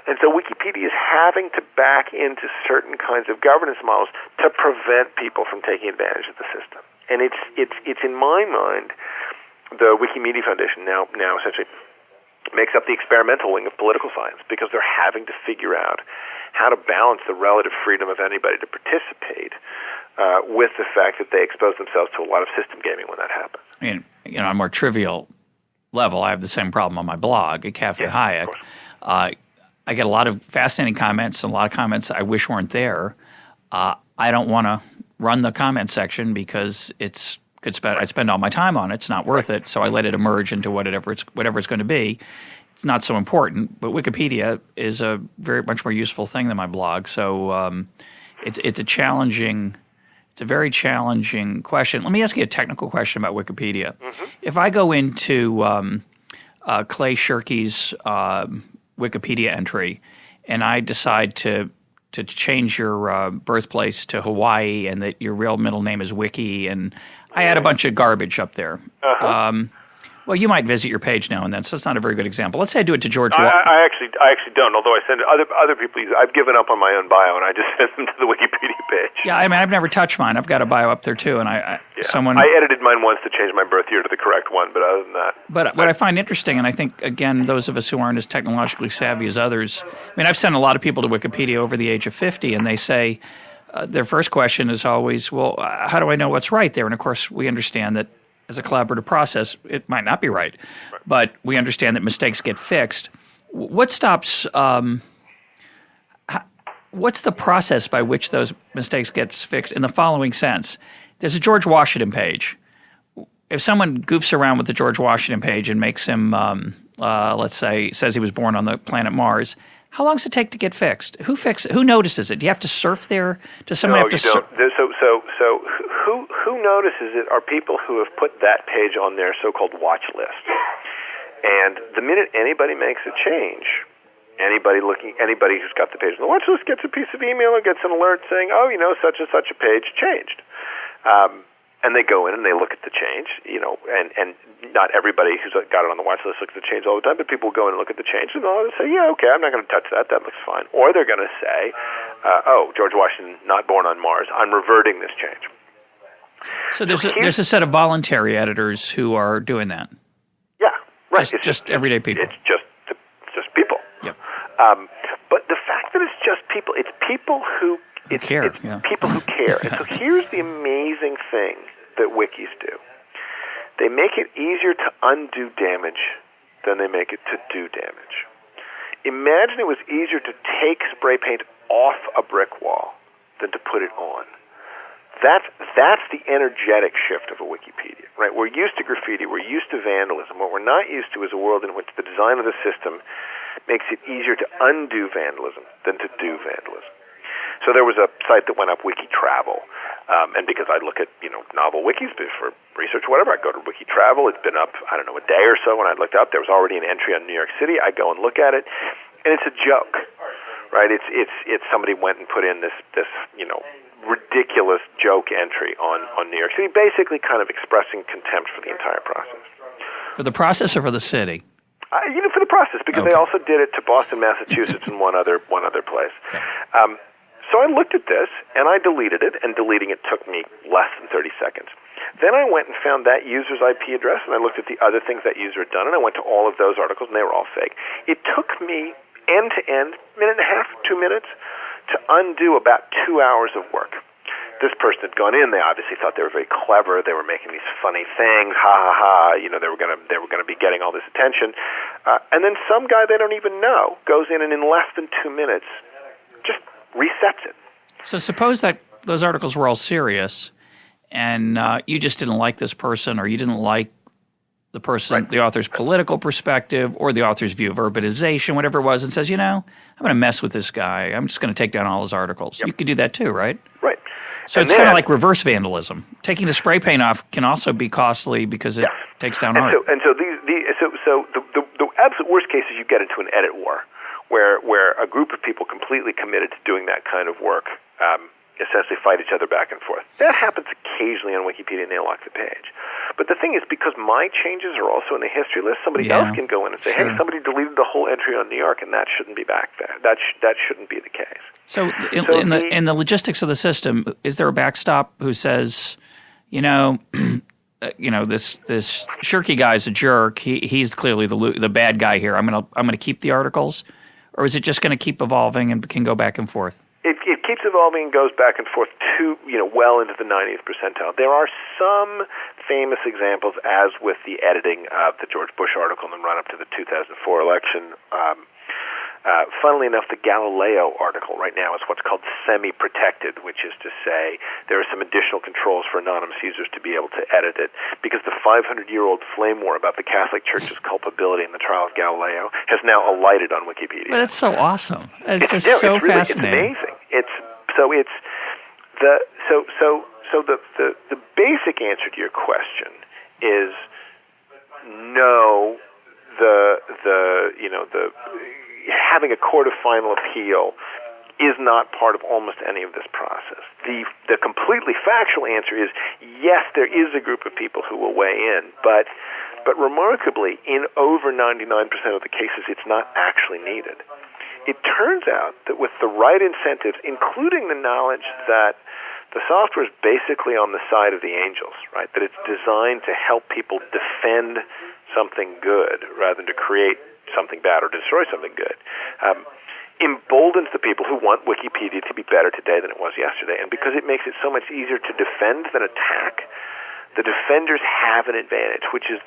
And so Wikipedia is having to back into certain kinds of governance models to prevent people from taking advantage of the system. And it's in my mind, the Wikimedia Foundation now essentially makes up the experimental wing of political science because they're having to figure out how to balance the relative freedom of anybody to participate with the fact that they expose themselves to a lot of system gaming when that happens. I mean, on a more trivial level, I have the same problem on my blog at Cafe Hayek. I get a lot of fascinating comments and a lot of comments I wish weren't there. I don't want to run the comment section because I spend all my time on it. It's not worth it, so I let it emerge into whatever it's going to be. It's not so important, but Wikipedia is a very much more useful thing than my blog. So it's a very challenging question. Let me ask you a technical question about Wikipedia. Mm-hmm. If I go into Clay Shirky's Wikipedia entry and I decide to change your birthplace to Hawaii and that your real middle name is Wiki and I add a bunch of garbage up there. Uh-huh. Well, you might visit your page now and then, so it's not a very good example. Let's say I do it to George. I actually don't. Although I send other people. I've given up on my own bio, and I just send them to the Wikipedia page. Yeah, I mean, I've never touched mine. I've got a bio up there too, and I edited mine once to change my birth year to the correct one, but other than that. But what I find interesting, and I think again, those of us who aren't as technologically savvy as others, I mean, I've sent a lot of people to Wikipedia over the age of 50, and they say their first question is always, "Well, how do I know what's right there?" And of course, we understand that. As a collaborative process, it might not be right, but we understand that mistakes get fixed. What stops? What's the process by which those mistakes get fixed? In the following sense, there's a George Washington page. If someone goofs around with the George Washington page and makes him, let's say, says he was born on the planet Mars, how long does it take to get fixed? Who fixes it? Who notices it? Do you have to surf there? Does someone have to? No, you don't. So who notices it are people who have put that page on their so-called watch list. And the minute anybody makes a change, anybody who's got the page on the watch list gets a piece of email or gets an alert saying, "Oh, such and such a page changed." And they go in and they look at the change, and not everybody who's got it on the watch list looks at the change all the time, but people go in and look at the change and they'll say, "Yeah, okay, I'm not going to touch that. That looks fine." Or they're going to say, "Oh, George Washington, not born on Mars. I'm reverting this change." So there's a set of voluntary editors who are doing that. Yeah, right. It's just everyday people. It's just people. Yep. But the fact that it's just people, it's people who care. It's people who care. And so here's the amazing thing that wikis do. They make it easier to undo damage than they make it to do damage. Imagine it was easier to take spray paint off a brick wall than to put it on. That's the energetic shift of a Wikipedia, right? We're used to graffiti. We're used to vandalism. What we're not used to is a world in which the design of the system makes it easier to undo vandalism than to do vandalism. So there was a site that went up, Wiki Travel, and because I look at novel wikis for research or whatever, I go to Wiki Travel. It's been up a day or so. When I looked up, there was already an entry on New York City. I go and look at it, and it's a joke, right? It's somebody went and put in this ridiculous joke entry on New York City, basically kind of expressing contempt for the entire process. For the process or for the city? For the process, because they also did it to Boston, Massachusetts, and one other place. Okay. So I looked at this, and I deleted it, and deleting it took me less than 30 seconds. Then I went and found that user's IP address, and I looked at the other things that user had done, and I went to all of those articles, and they were all fake. It took me end-to-end, minute and a half, 2 minutes, to undo about 2 hours of work. This person had gone in. They obviously thought they were very clever. They were making these funny things. Ha ha ha! They were gonna be getting all this attention. And then some guy they don't even know goes in and in less than 2 minutes just resets it. So suppose that those articles were all serious, and you just didn't like this person, or you didn't like the person, the author's political perspective, or the author's view of urbanization, whatever it was, and says, I'm going to mess with this guy. I'm just going to take down all his articles. Yep. You could do that too, right? Right. So it's kind of like reverse vandalism. Taking the spray paint off can also be costly because it takes down art. So the absolute worst case is you get into an edit war, where a group of people completely committed to doing that kind of work essentially fight each other back and forth. That happens occasionally on Wikipedia, and they lock the page. But the thing is, because my changes are also in the history list, somebody else can go in and say, hey, somebody deleted the whole entry on New York, and that shouldn't be back there. That shouldn't be the case. So in the logistics of the system, is there a backstop who says, this Shirky guy's a jerk. He's clearly the bad guy here. I'm gonna keep the articles, or is it just going to keep evolving and can go back and forth? It keeps evolving and goes back and forth to well into the 90th percentile. There are some famous examples, as with the editing of the George Bush article in the run-up to the 2004 election. Funnily enough, the Galileo article right now is what's called semi-protected, which is to say there are some additional controls for anonymous users to be able to edit it, because the 500-year-old flame war about the Catholic Church's culpability in the trial of Galileo has now alighted on Wikipedia. Well, that's so awesome. It's just so fascinating. It's amazing. The basic answer to your question is no. Having a court of final appeal is not part of almost any of this process. The completely factual answer is yes, there is a group of people who will weigh in, but remarkably, in over 99% of the cases, it's not actually needed. It turns out that with the right incentives, including the knowledge that the software is basically on the side of the angels, right? That it's designed to help people defend something good rather than to create something bad or destroy something good. Emboldens the people who want Wikipedia to be better today than it was yesterday. And because it makes it so much easier to defend than attack, the defenders have an advantage, which is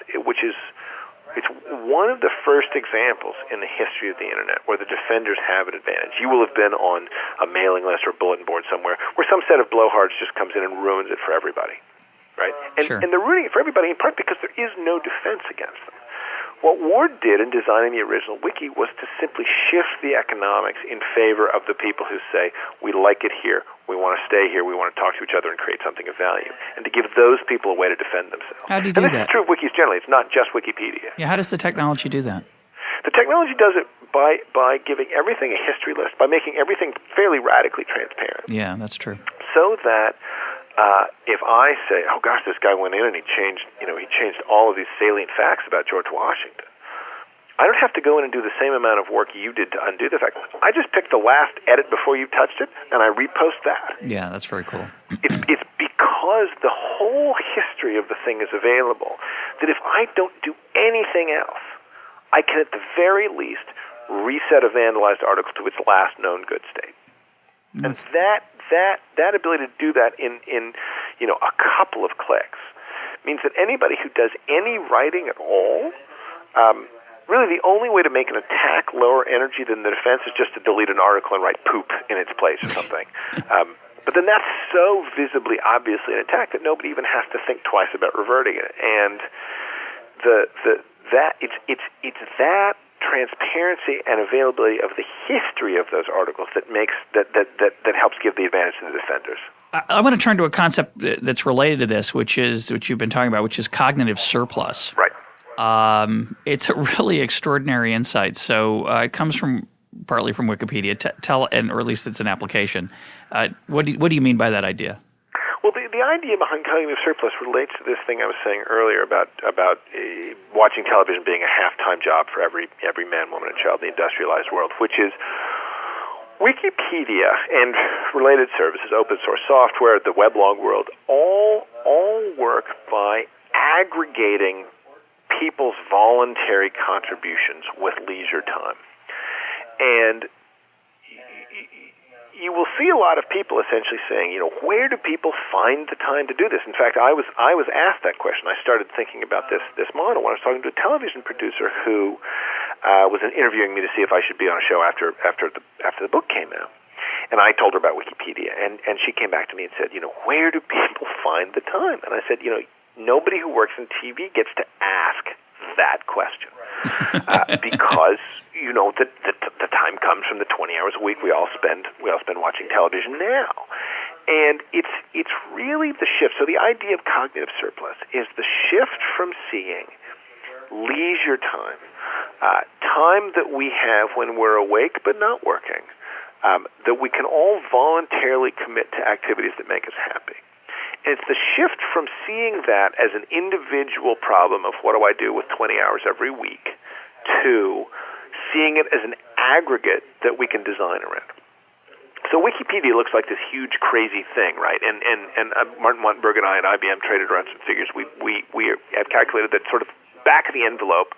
it's one of the first examples in the history of the Internet where the defenders have an advantage. You will have been on a mailing list or a bulletin board somewhere where some set of blowhards just comes in and ruins it for everybody, right? And, sure. and they're ruining it for everybody in part because there is no defense against them. What Ward did in designing the original wiki was to simply shift the economics in favor of the people who say, we like it here, we want to stay here, we want to talk to each other and create something of value, and to give those people a way to defend themselves. How do you do that? And this is true of wikis generally. It's not just Wikipedia. Yeah, how does the technology do that? The technology does it by giving everything a history list, by making everything fairly radically transparent. Yeah, that's true. So that if I say, oh gosh, this guy went in and he changed all of these salient facts about George Washington, I don't have to go in and do the same amount of work you did to undo the fact. I just pick the last edit before you touched it, and I repost that. Yeah, that's very cool. It's because the whole history of the thing is available that if I don't do anything else, I can at the very least reset a vandalized article to its last known good state. And that ability to do that in a couple of clicks means that anybody who does any writing at all, really the only way to make an attack lower energy than the defense is just to delete an article and write poop in its place or something. But then that's so visibly, obviously an attack that nobody even has to think twice about reverting it. And it's that transparency and availability of the history of those articles that helps give the advantage to the defenders. I want to turn to a concept that's related to this, which you've been talking about, which is cognitive surplus. Right. It's a really extraordinary insight. So it comes partly from Wikipedia. Or at least it's an application. What do you mean by that idea? Well, the idea behind cognitive surplus relates to this thing I was saying earlier about watching television being a half-time job for every man, woman, and child in the industrialized world, which is Wikipedia and related services, open source software, the weblog world, all work by aggregating people's voluntary contributions with leisure time. And you will see a lot of people essentially saying, where do people find the time to do this? In fact, I was asked that question. I started thinking about this model when I was talking to a television producer who was interviewing me to see if I should be on a show after the book came out. And I told her about Wikipedia, and she came back to me and said, where do people find the time? And I said, nobody who works in TV gets to ask that question because the time comes from the 20 hours a week we all spend watching television now, and it's really the shift. So the idea of cognitive surplus is the shift from seeing leisure time, time that we have when we're awake but not working, that we can all voluntarily commit to activities that make us happy. And it's the shift from seeing that as an individual problem of what do I do with 20 hours every week to seeing it as an aggregate that we can design around. So Wikipedia looks like this huge, crazy thing, right? And Martin Wantenberg and I at IBM traded around some figures. We have calculated that sort of back of the envelope,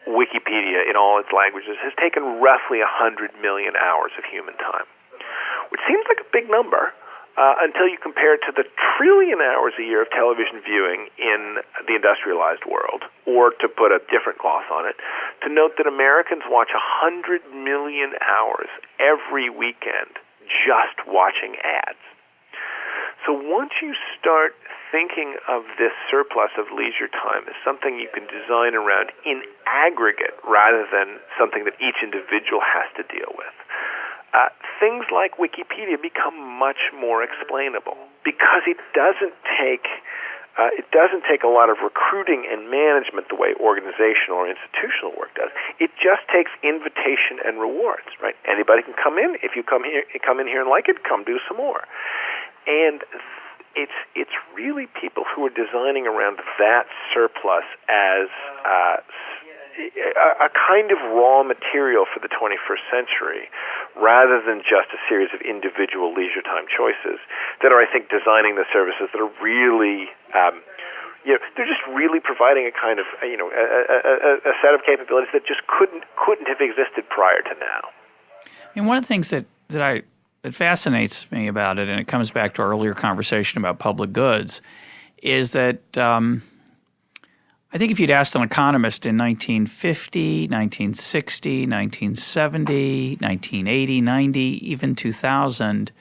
Wikipedia in all its languages has taken roughly 100 million hours of human time, which seems like a big number. Until you compare it to the trillion hours a year of television viewing in the industrialized world, or to put a different gloss on it, to note that Americans watch 100 million hours every weekend just watching ads. So once you start thinking of this surplus of leisure time as something you can design around in aggregate rather than something that each individual has to deal with, things like Wikipedia become much more explainable because it doesn't take It doesn't take a lot of recruiting and management the way organizational or institutional work does. It just takes invitation and rewards, right? Anybody can come in. If you come in here and like it, come do some more. And it's really people who are designing around that surplus as a kind of raw material for the 21st century, rather than just a series of individual leisure time choices that are, I think, designing the services that are really, they're just really providing a kind of, a set of capabilities that just couldn't have existed prior to now. And one of the things that fascinates me about it, and it comes back to our earlier conversation about public goods, is that I think if you'd asked an economist in 1950, 1960, 1970, 1980, 90, even 2000,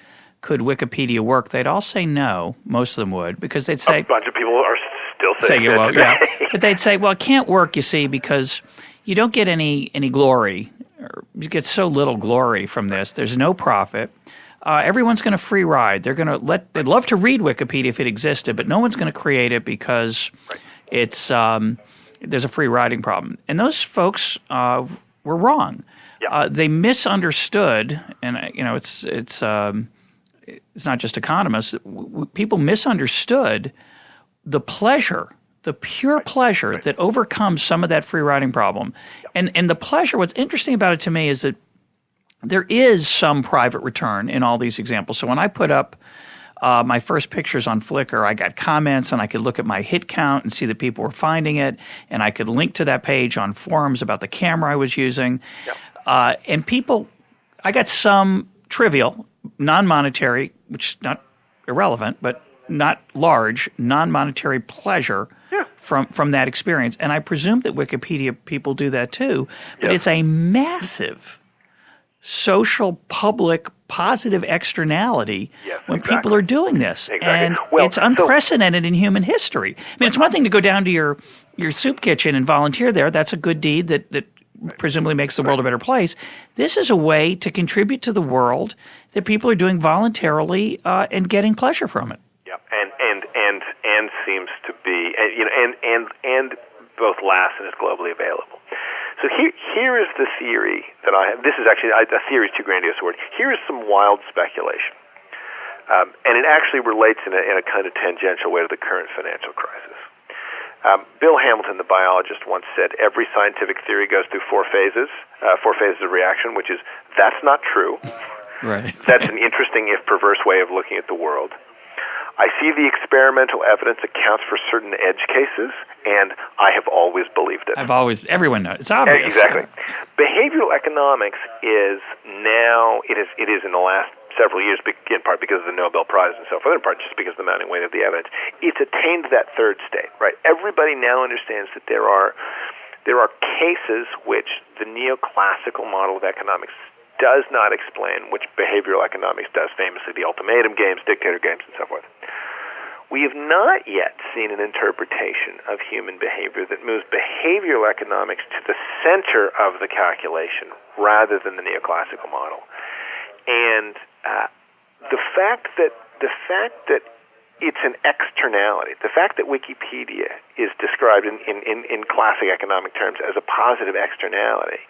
could Wikipedia work, they'd all say no. Most of them would, because they'd say... A bunch of people are still saying it won't, yeah. But they'd say, well, it can't work, you see, because you don't get any glory. Or you get so little glory from this. There's no profit. Everyone's going to free ride. They'd love to read Wikipedia if it existed, but no one's going to create it because... It's there's a free riding problem, and those folks were wrong. Yeah. They misunderstood, and it's not just economists. People misunderstood the pleasure, the pure pleasure that overcomes some of that free riding problem, and the pleasure. What's interesting about it to me is that there is some private return in all these examples. So when I put up my first pictures on Flickr, I got comments, and I could look at my hit count and see that people were finding it, and I could link to that page on forums about the camera I was using. Yep. And I got some trivial, non-monetary, which is not irrelevant, but not large, non-monetary pleasure from that experience. And I presume that Wikipedia people do that too, but it's a massive social, public, positive externality when people are doing this. Exactly. And it's unprecedented in human history. I mean, it's one thing to go down to your soup kitchen and volunteer there. That's a good deed that presumably makes the world a better place. This is a way to contribute to the world that people are doing voluntarily and getting pleasure from it. Yeah, and seems to be, and both lasts and is globally available. So here is the theory that I have. This is actually, a theory is too grandiose a word. Here is some wild speculation. And it actually relates in a kind of tangential way to the current financial crisis. Bill Hamilton, the biologist, once said, every scientific theory goes through four phases of reaction, which is, that's not true. Right. That's an interesting, if perverse, way of looking at the world. I see the experimental evidence accounts for certain edge cases, and I have always believed it. Everyone knows. It's obvious. Exactly. Behavioral economics is now, it is in the last several years, in part because of the Nobel Prize and so forth, in part just because of the mounting weight of the evidence, it's attained that third state, right? Everybody now understands that there are cases which the neoclassical model of economics does not explain, which behavioral economics does, famously the ultimatum games, dictator games, and so forth. We have not yet seen an interpretation of human behavior that moves behavioral economics to the center of the calculation rather than the neoclassical model. And the fact that it's an externality, the fact that Wikipedia is described in classic economic terms as a positive externality,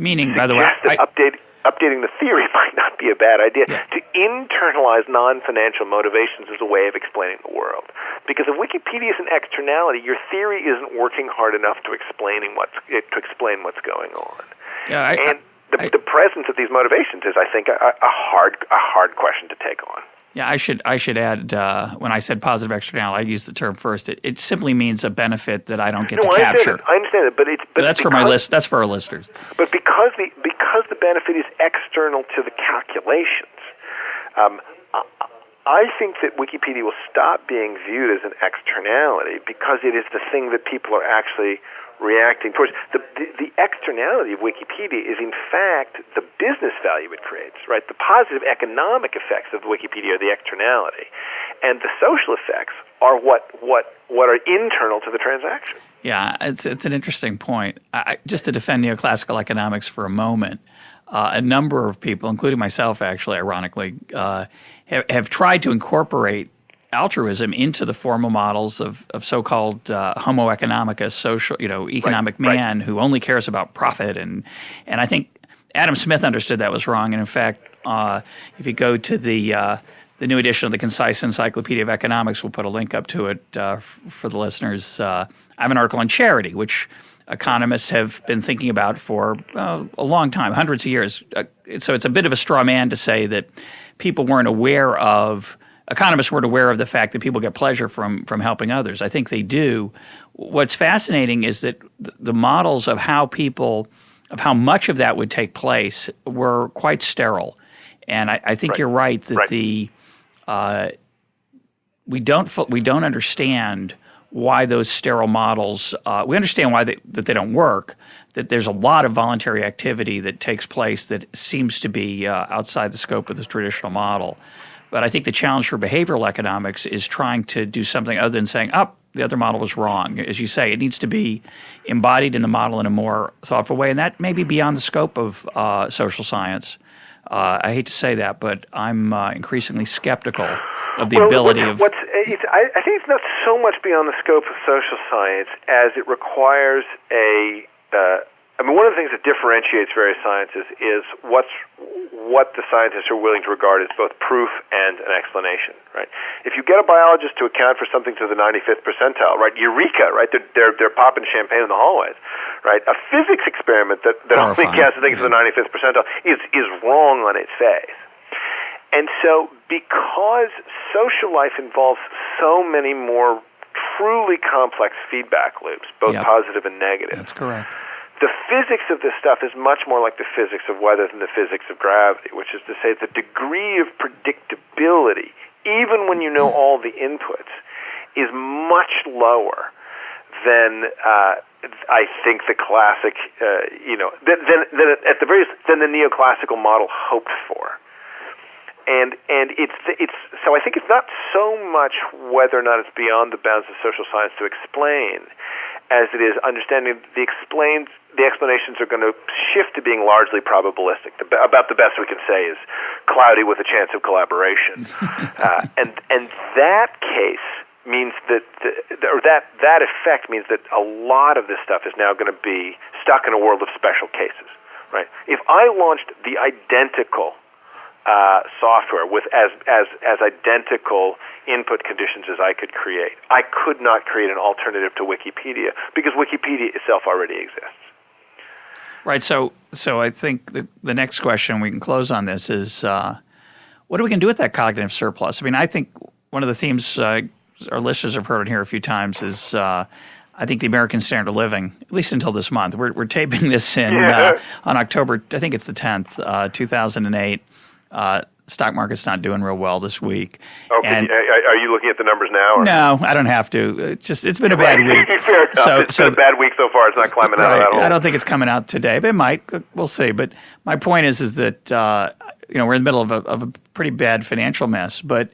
meaning, by the way, updating the theory might not be a bad idea. Yeah. To internalize non-financial motivations is a way of explaining the world. Because if Wikipedia is an externality, your theory isn't working hard enough to explain what's going on. Yeah, the presence of these motivations is, I think, a hard question to take on. Yeah, I should add, when I said positive externality, I used the term first. It simply means a benefit that I don't get to capture. I understand it, but that's for my list. That's for our listeners. But because the benefit is external to the calculations, I think that Wikipedia will stop being viewed as an externality because it is the thing that people are actually reacting towards. The externality of Wikipedia is, in fact, the business value it creates, right? The positive economic effects of Wikipedia are the externality, and the social effects are what are internal to the transaction. Yeah, it's an interesting point. Just to defend neoclassical economics for a moment, a number of people, including myself, actually, ironically, have tried to incorporate altruism into the formal models of so-called homo economicus, social, economic man who only cares about profit. And I think Adam Smith understood that was wrong. And in fact, if you go to the new edition of the Concise Encyclopedia of Economics, we'll put a link up to it for the listeners. I have an article on charity, which economists have been thinking about for a long time, hundreds of years. So it's a bit of a straw man to say that economists weren't aware of the fact that people get pleasure from helping others. I think they do. What's fascinating is that the models of how much of that would take place were quite sterile. And I think you're right that we don't understand why those sterile models. We understand why that they don't work. That there's a lot of voluntary activity that takes place that seems to be outside the scope of the traditional model. But I think the challenge for behavioral economics is trying to do something other than saying, the other model was wrong. As you say, it needs to be embodied in the model in a more thoughtful way, and that may be beyond the scope of social science. I hate to say that, but I'm increasingingly skeptical of the ability of... I think it's not so much beyond the scope of social science as it requires one of the things that differentiates various sciences is what the scientists are willing to regard as both proof and an explanation, right? If you get a biologist to account for something to the 95th percentile, right, eureka, right, they're popping champagne in the hallways, right? A physics experiment that only counts things to the 95th percentile is wrong on its face. And so because social life involves so many more truly complex feedback loops, both positive and negative. That's correct. The physics of this stuff is much more like the physics of weather than the physics of gravity, which is to say the degree of predictability, even when you know all the inputs, is much lower than I think the classic, than the neoclassical model hoped for. And it's so I think it's not so much whether or not it's beyond the bounds of social science to explain, as it is understanding the explanations are going to shift to being largely probabilistic. About the best we can say is cloudy with a chance of collaboration, and that case means that that effect means that a lot of this stuff is now going to be stuck in a world of special cases, right? If I launched the identical software with as identical input conditions as I could create, I could not create an alternative to Wikipedia because Wikipedia itself already exists. Right. So I think the next question we can close on this is what we can do with that cognitive surplus. I mean, I think one of the themes our listeners have heard on here a few times is I think the American standard of living, at least until this month. We're taping this on October, I think it's the 10th, 2008. Stock market's not doing real well this week. Okay, are you looking at the numbers now? Or? No, I don't have to. It's been a bad week. Fair enough. It's been a bad week so far. It's not climbing out of that hole. I don't think it's coming out today, but it might. We'll see. But my point is that we're in the middle of a pretty bad financial mess. But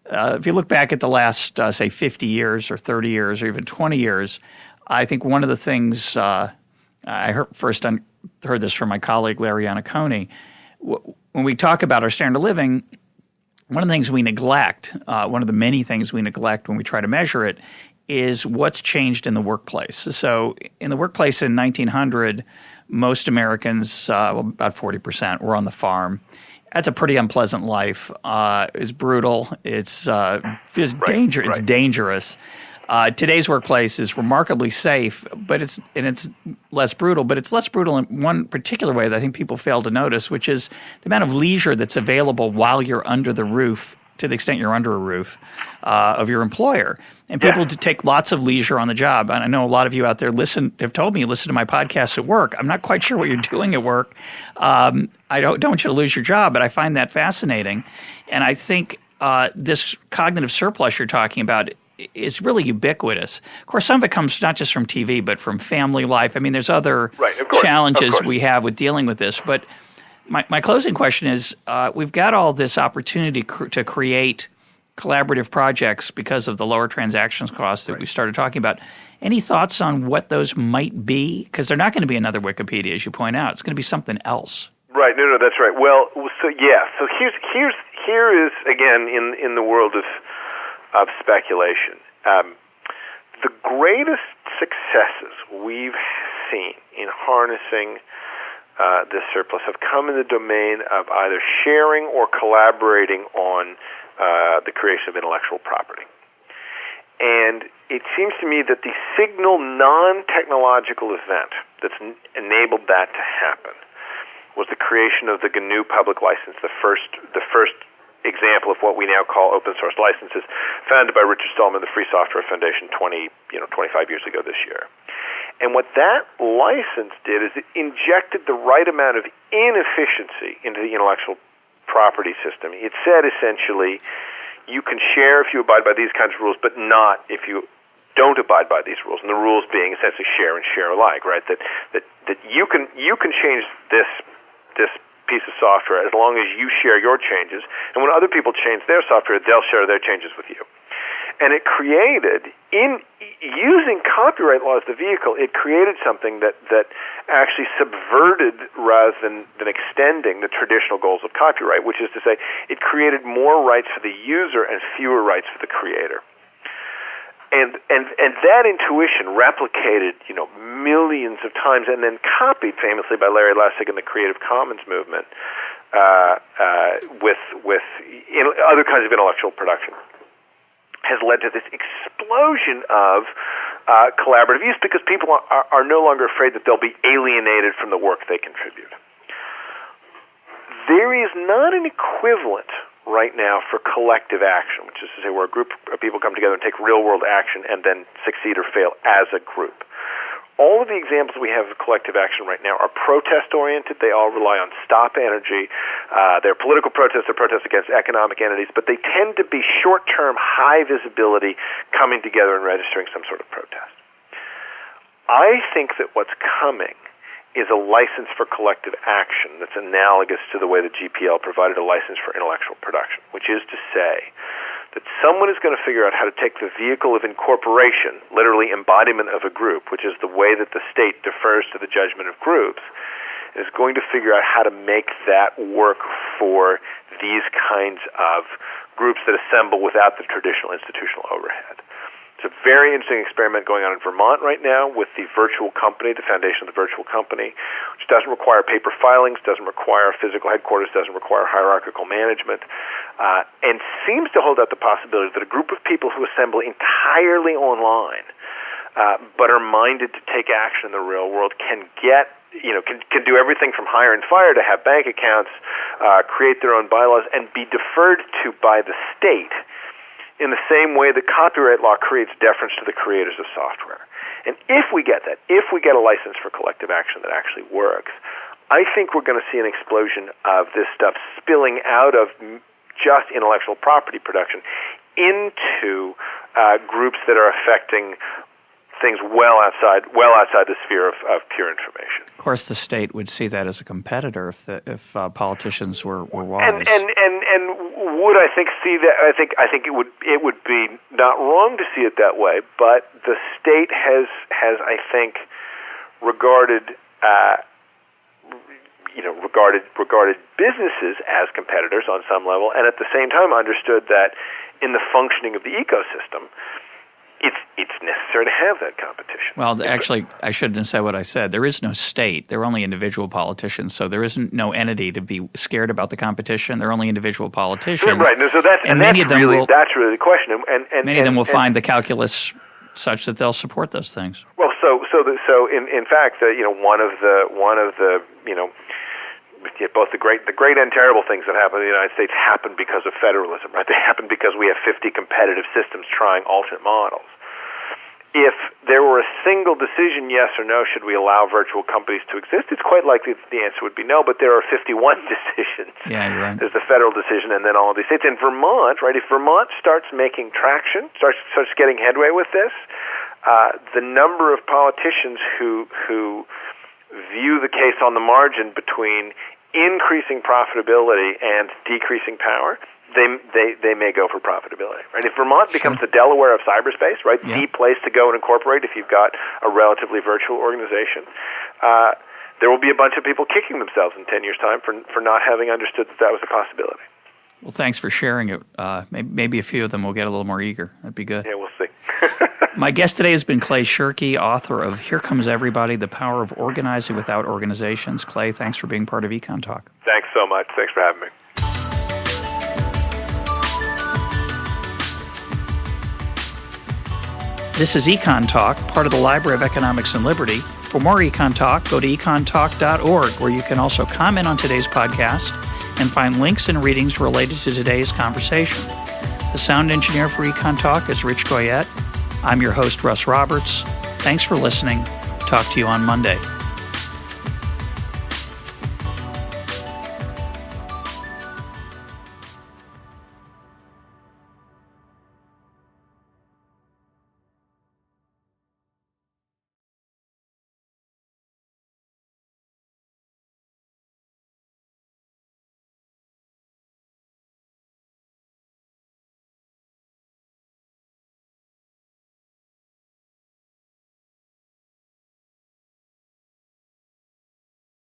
if you look back at the last, say, 50 years or 30 years or even 20 years, I think one of the things I heard this from my colleague Larry Iannacone. When we talk about our standard of living, one of the things we neglect, one of the many things we neglect when we try to measure it, is what's changed in the workplace. So in the workplace in 1900, most Americans, about 40%, were on the farm. That's a pretty unpleasant life. It's brutal. It's dangerous. Today's workplace is remarkably safe, but it's less brutal. But it's less brutal in one particular way that I think people fail to notice, which is the amount of leisure that's available while you're under the roof, to the extent you're under a roof, of your employer. And people take lots of leisure on the job. And I know a lot of you out there have told me you listen to my podcasts at work. I'm not quite sure what you're doing at work. I don't want you to lose your job, but I find that fascinating. And I think this cognitive surplus you're talking about is really ubiquitous. Of course, some of it comes not just from TV, but from family life. I mean, there's other challenges we have with dealing with this. But my closing question is, we've got all this opportunity to create collaborative projects because of the lower transactions costs that we started talking about. Any thoughts on what those might be? Because they're not going to be another Wikipedia, as you point out. It's going to be something else. Right. No, that's right. Well, so here is again in the world of speculation. The greatest successes we've seen in harnessing this surplus have come in the domain of either sharing or collaborating on the creation of intellectual property. And it seems to me that the signal non-technological event that's enabled that to happen was the creation of the GNU public license, the first example of what we now call open source licenses, founded by Richard Stallman, the Free Software Foundation 25 years ago this year. And what that license did is it injected the right amount of inefficiency into the intellectual property system. It said essentially, you can share if you abide by these kinds of rules, but not if you don't abide by these rules. And the rules being essentially share and share alike, right? That you can change this piece of software as long as you share your changes, and when other people change their software, they'll share their changes with you. And it created, in using copyright law as the vehicle, it created something that actually subverted rather than extending the traditional goals of copyright, which is to say, it created more rights for the user and fewer rights for the creator. And that intuition replicated, millions of times, and then copied famously by Larry Lessig in the Creative Commons movement with other kinds of intellectual production, has led to this explosion of collaborative use because people are no longer afraid that they'll be alienated from the work they contribute. There is not an equivalent right now for collective action, which is to say where a group of people come together and take real-world action and then succeed or fail as a group. All of the examples we have of collective action right now are protest-oriented. They all rely on stop energy. They're political protests, they're protests against economic entities, but they tend to be short-term, high-visibility, coming together and registering some sort of protest. I think that what's coming is a license for collective action that's analogous to the way the GPL provided a license for intellectual production, which is to say that someone is going to figure out how to take the vehicle of incorporation, literally embodiment of a group, which is the way that the state defers to the judgment of groups, is going to figure out how to make that work for these kinds of groups that assemble without the traditional institutional overhead. It's a very interesting experiment going on in Vermont right now with the virtual company, the foundation of the virtual company, which doesn't require paper filings, doesn't require physical headquarters, doesn't require hierarchical management, and seems to hold out the possibility that a group of people who assemble entirely online but are minded to take action in the real world can get, can do everything from hire and fire to have bank accounts, create their own bylaws, and be deferred to by the state in the same way that copyright law creates deference to the creators of software. And if we get that, if we get a license for collective action that actually works, I think we're going to see an explosion of this stuff spilling out of just intellectual property production into groups that are affecting things well outside the sphere of pure information. Of course, the state would see that as a competitor if politicians were wise. And would I think see that? I think it would be not wrong to see it that way. But the state has I think regarded businesses as competitors on some level, and at the same time understood that in the functioning of the ecosystem, it's necessary to have that competition. Well, actually, I shouldn't say what I said. There is no state. There are only individual politicians. So there isn't no entity to be scared about the competition. There are only individual politicians. Right. So that's really the question. And many of them will find the calculus such that they'll support those things. Well, so in fact, one of the both the great and terrible things that happen in the United States happen because of federalism, right? They happen because we have 50 competitive systems trying alternate models. If there were a single decision, yes or no, should we allow virtual companies to exist, it's quite likely that the answer would be no, but there are 51 decisions. Yeah, you're right. There's the federal decision and then all of these states. In Vermont, right, if Vermont starts making traction, starts getting headway with this, the number of politicians who view the case on the margin between increasing profitability and decreasing power, they may go for profitability. Right? If Vermont becomes the Delaware of cyberspace, right, the place to go and incorporate if you've got a relatively virtual organization, there will be a bunch of people kicking themselves in 10 years' time for not having understood that was a possibility. Well, thanks for sharing it. Maybe a few of them will get a little more eager. That'd be good. Yeah, we'll see. My guest today has been Clay Shirky, author of Here Comes Everybody, The Power of Organizing Without Organizations. Clay, thanks for being part of EconTalk. Thanks so much. Thanks for having me. This is EconTalk, part of the Library of Economics and Liberty. For more EconTalk, go to econtalk.org, where you can also comment on today's podcast and find links and readings related to today's conversation. The sound engineer for EconTalk is Rich Goyette. I'm your host, Russ Roberts. Thanks for listening. Talk to you on Monday.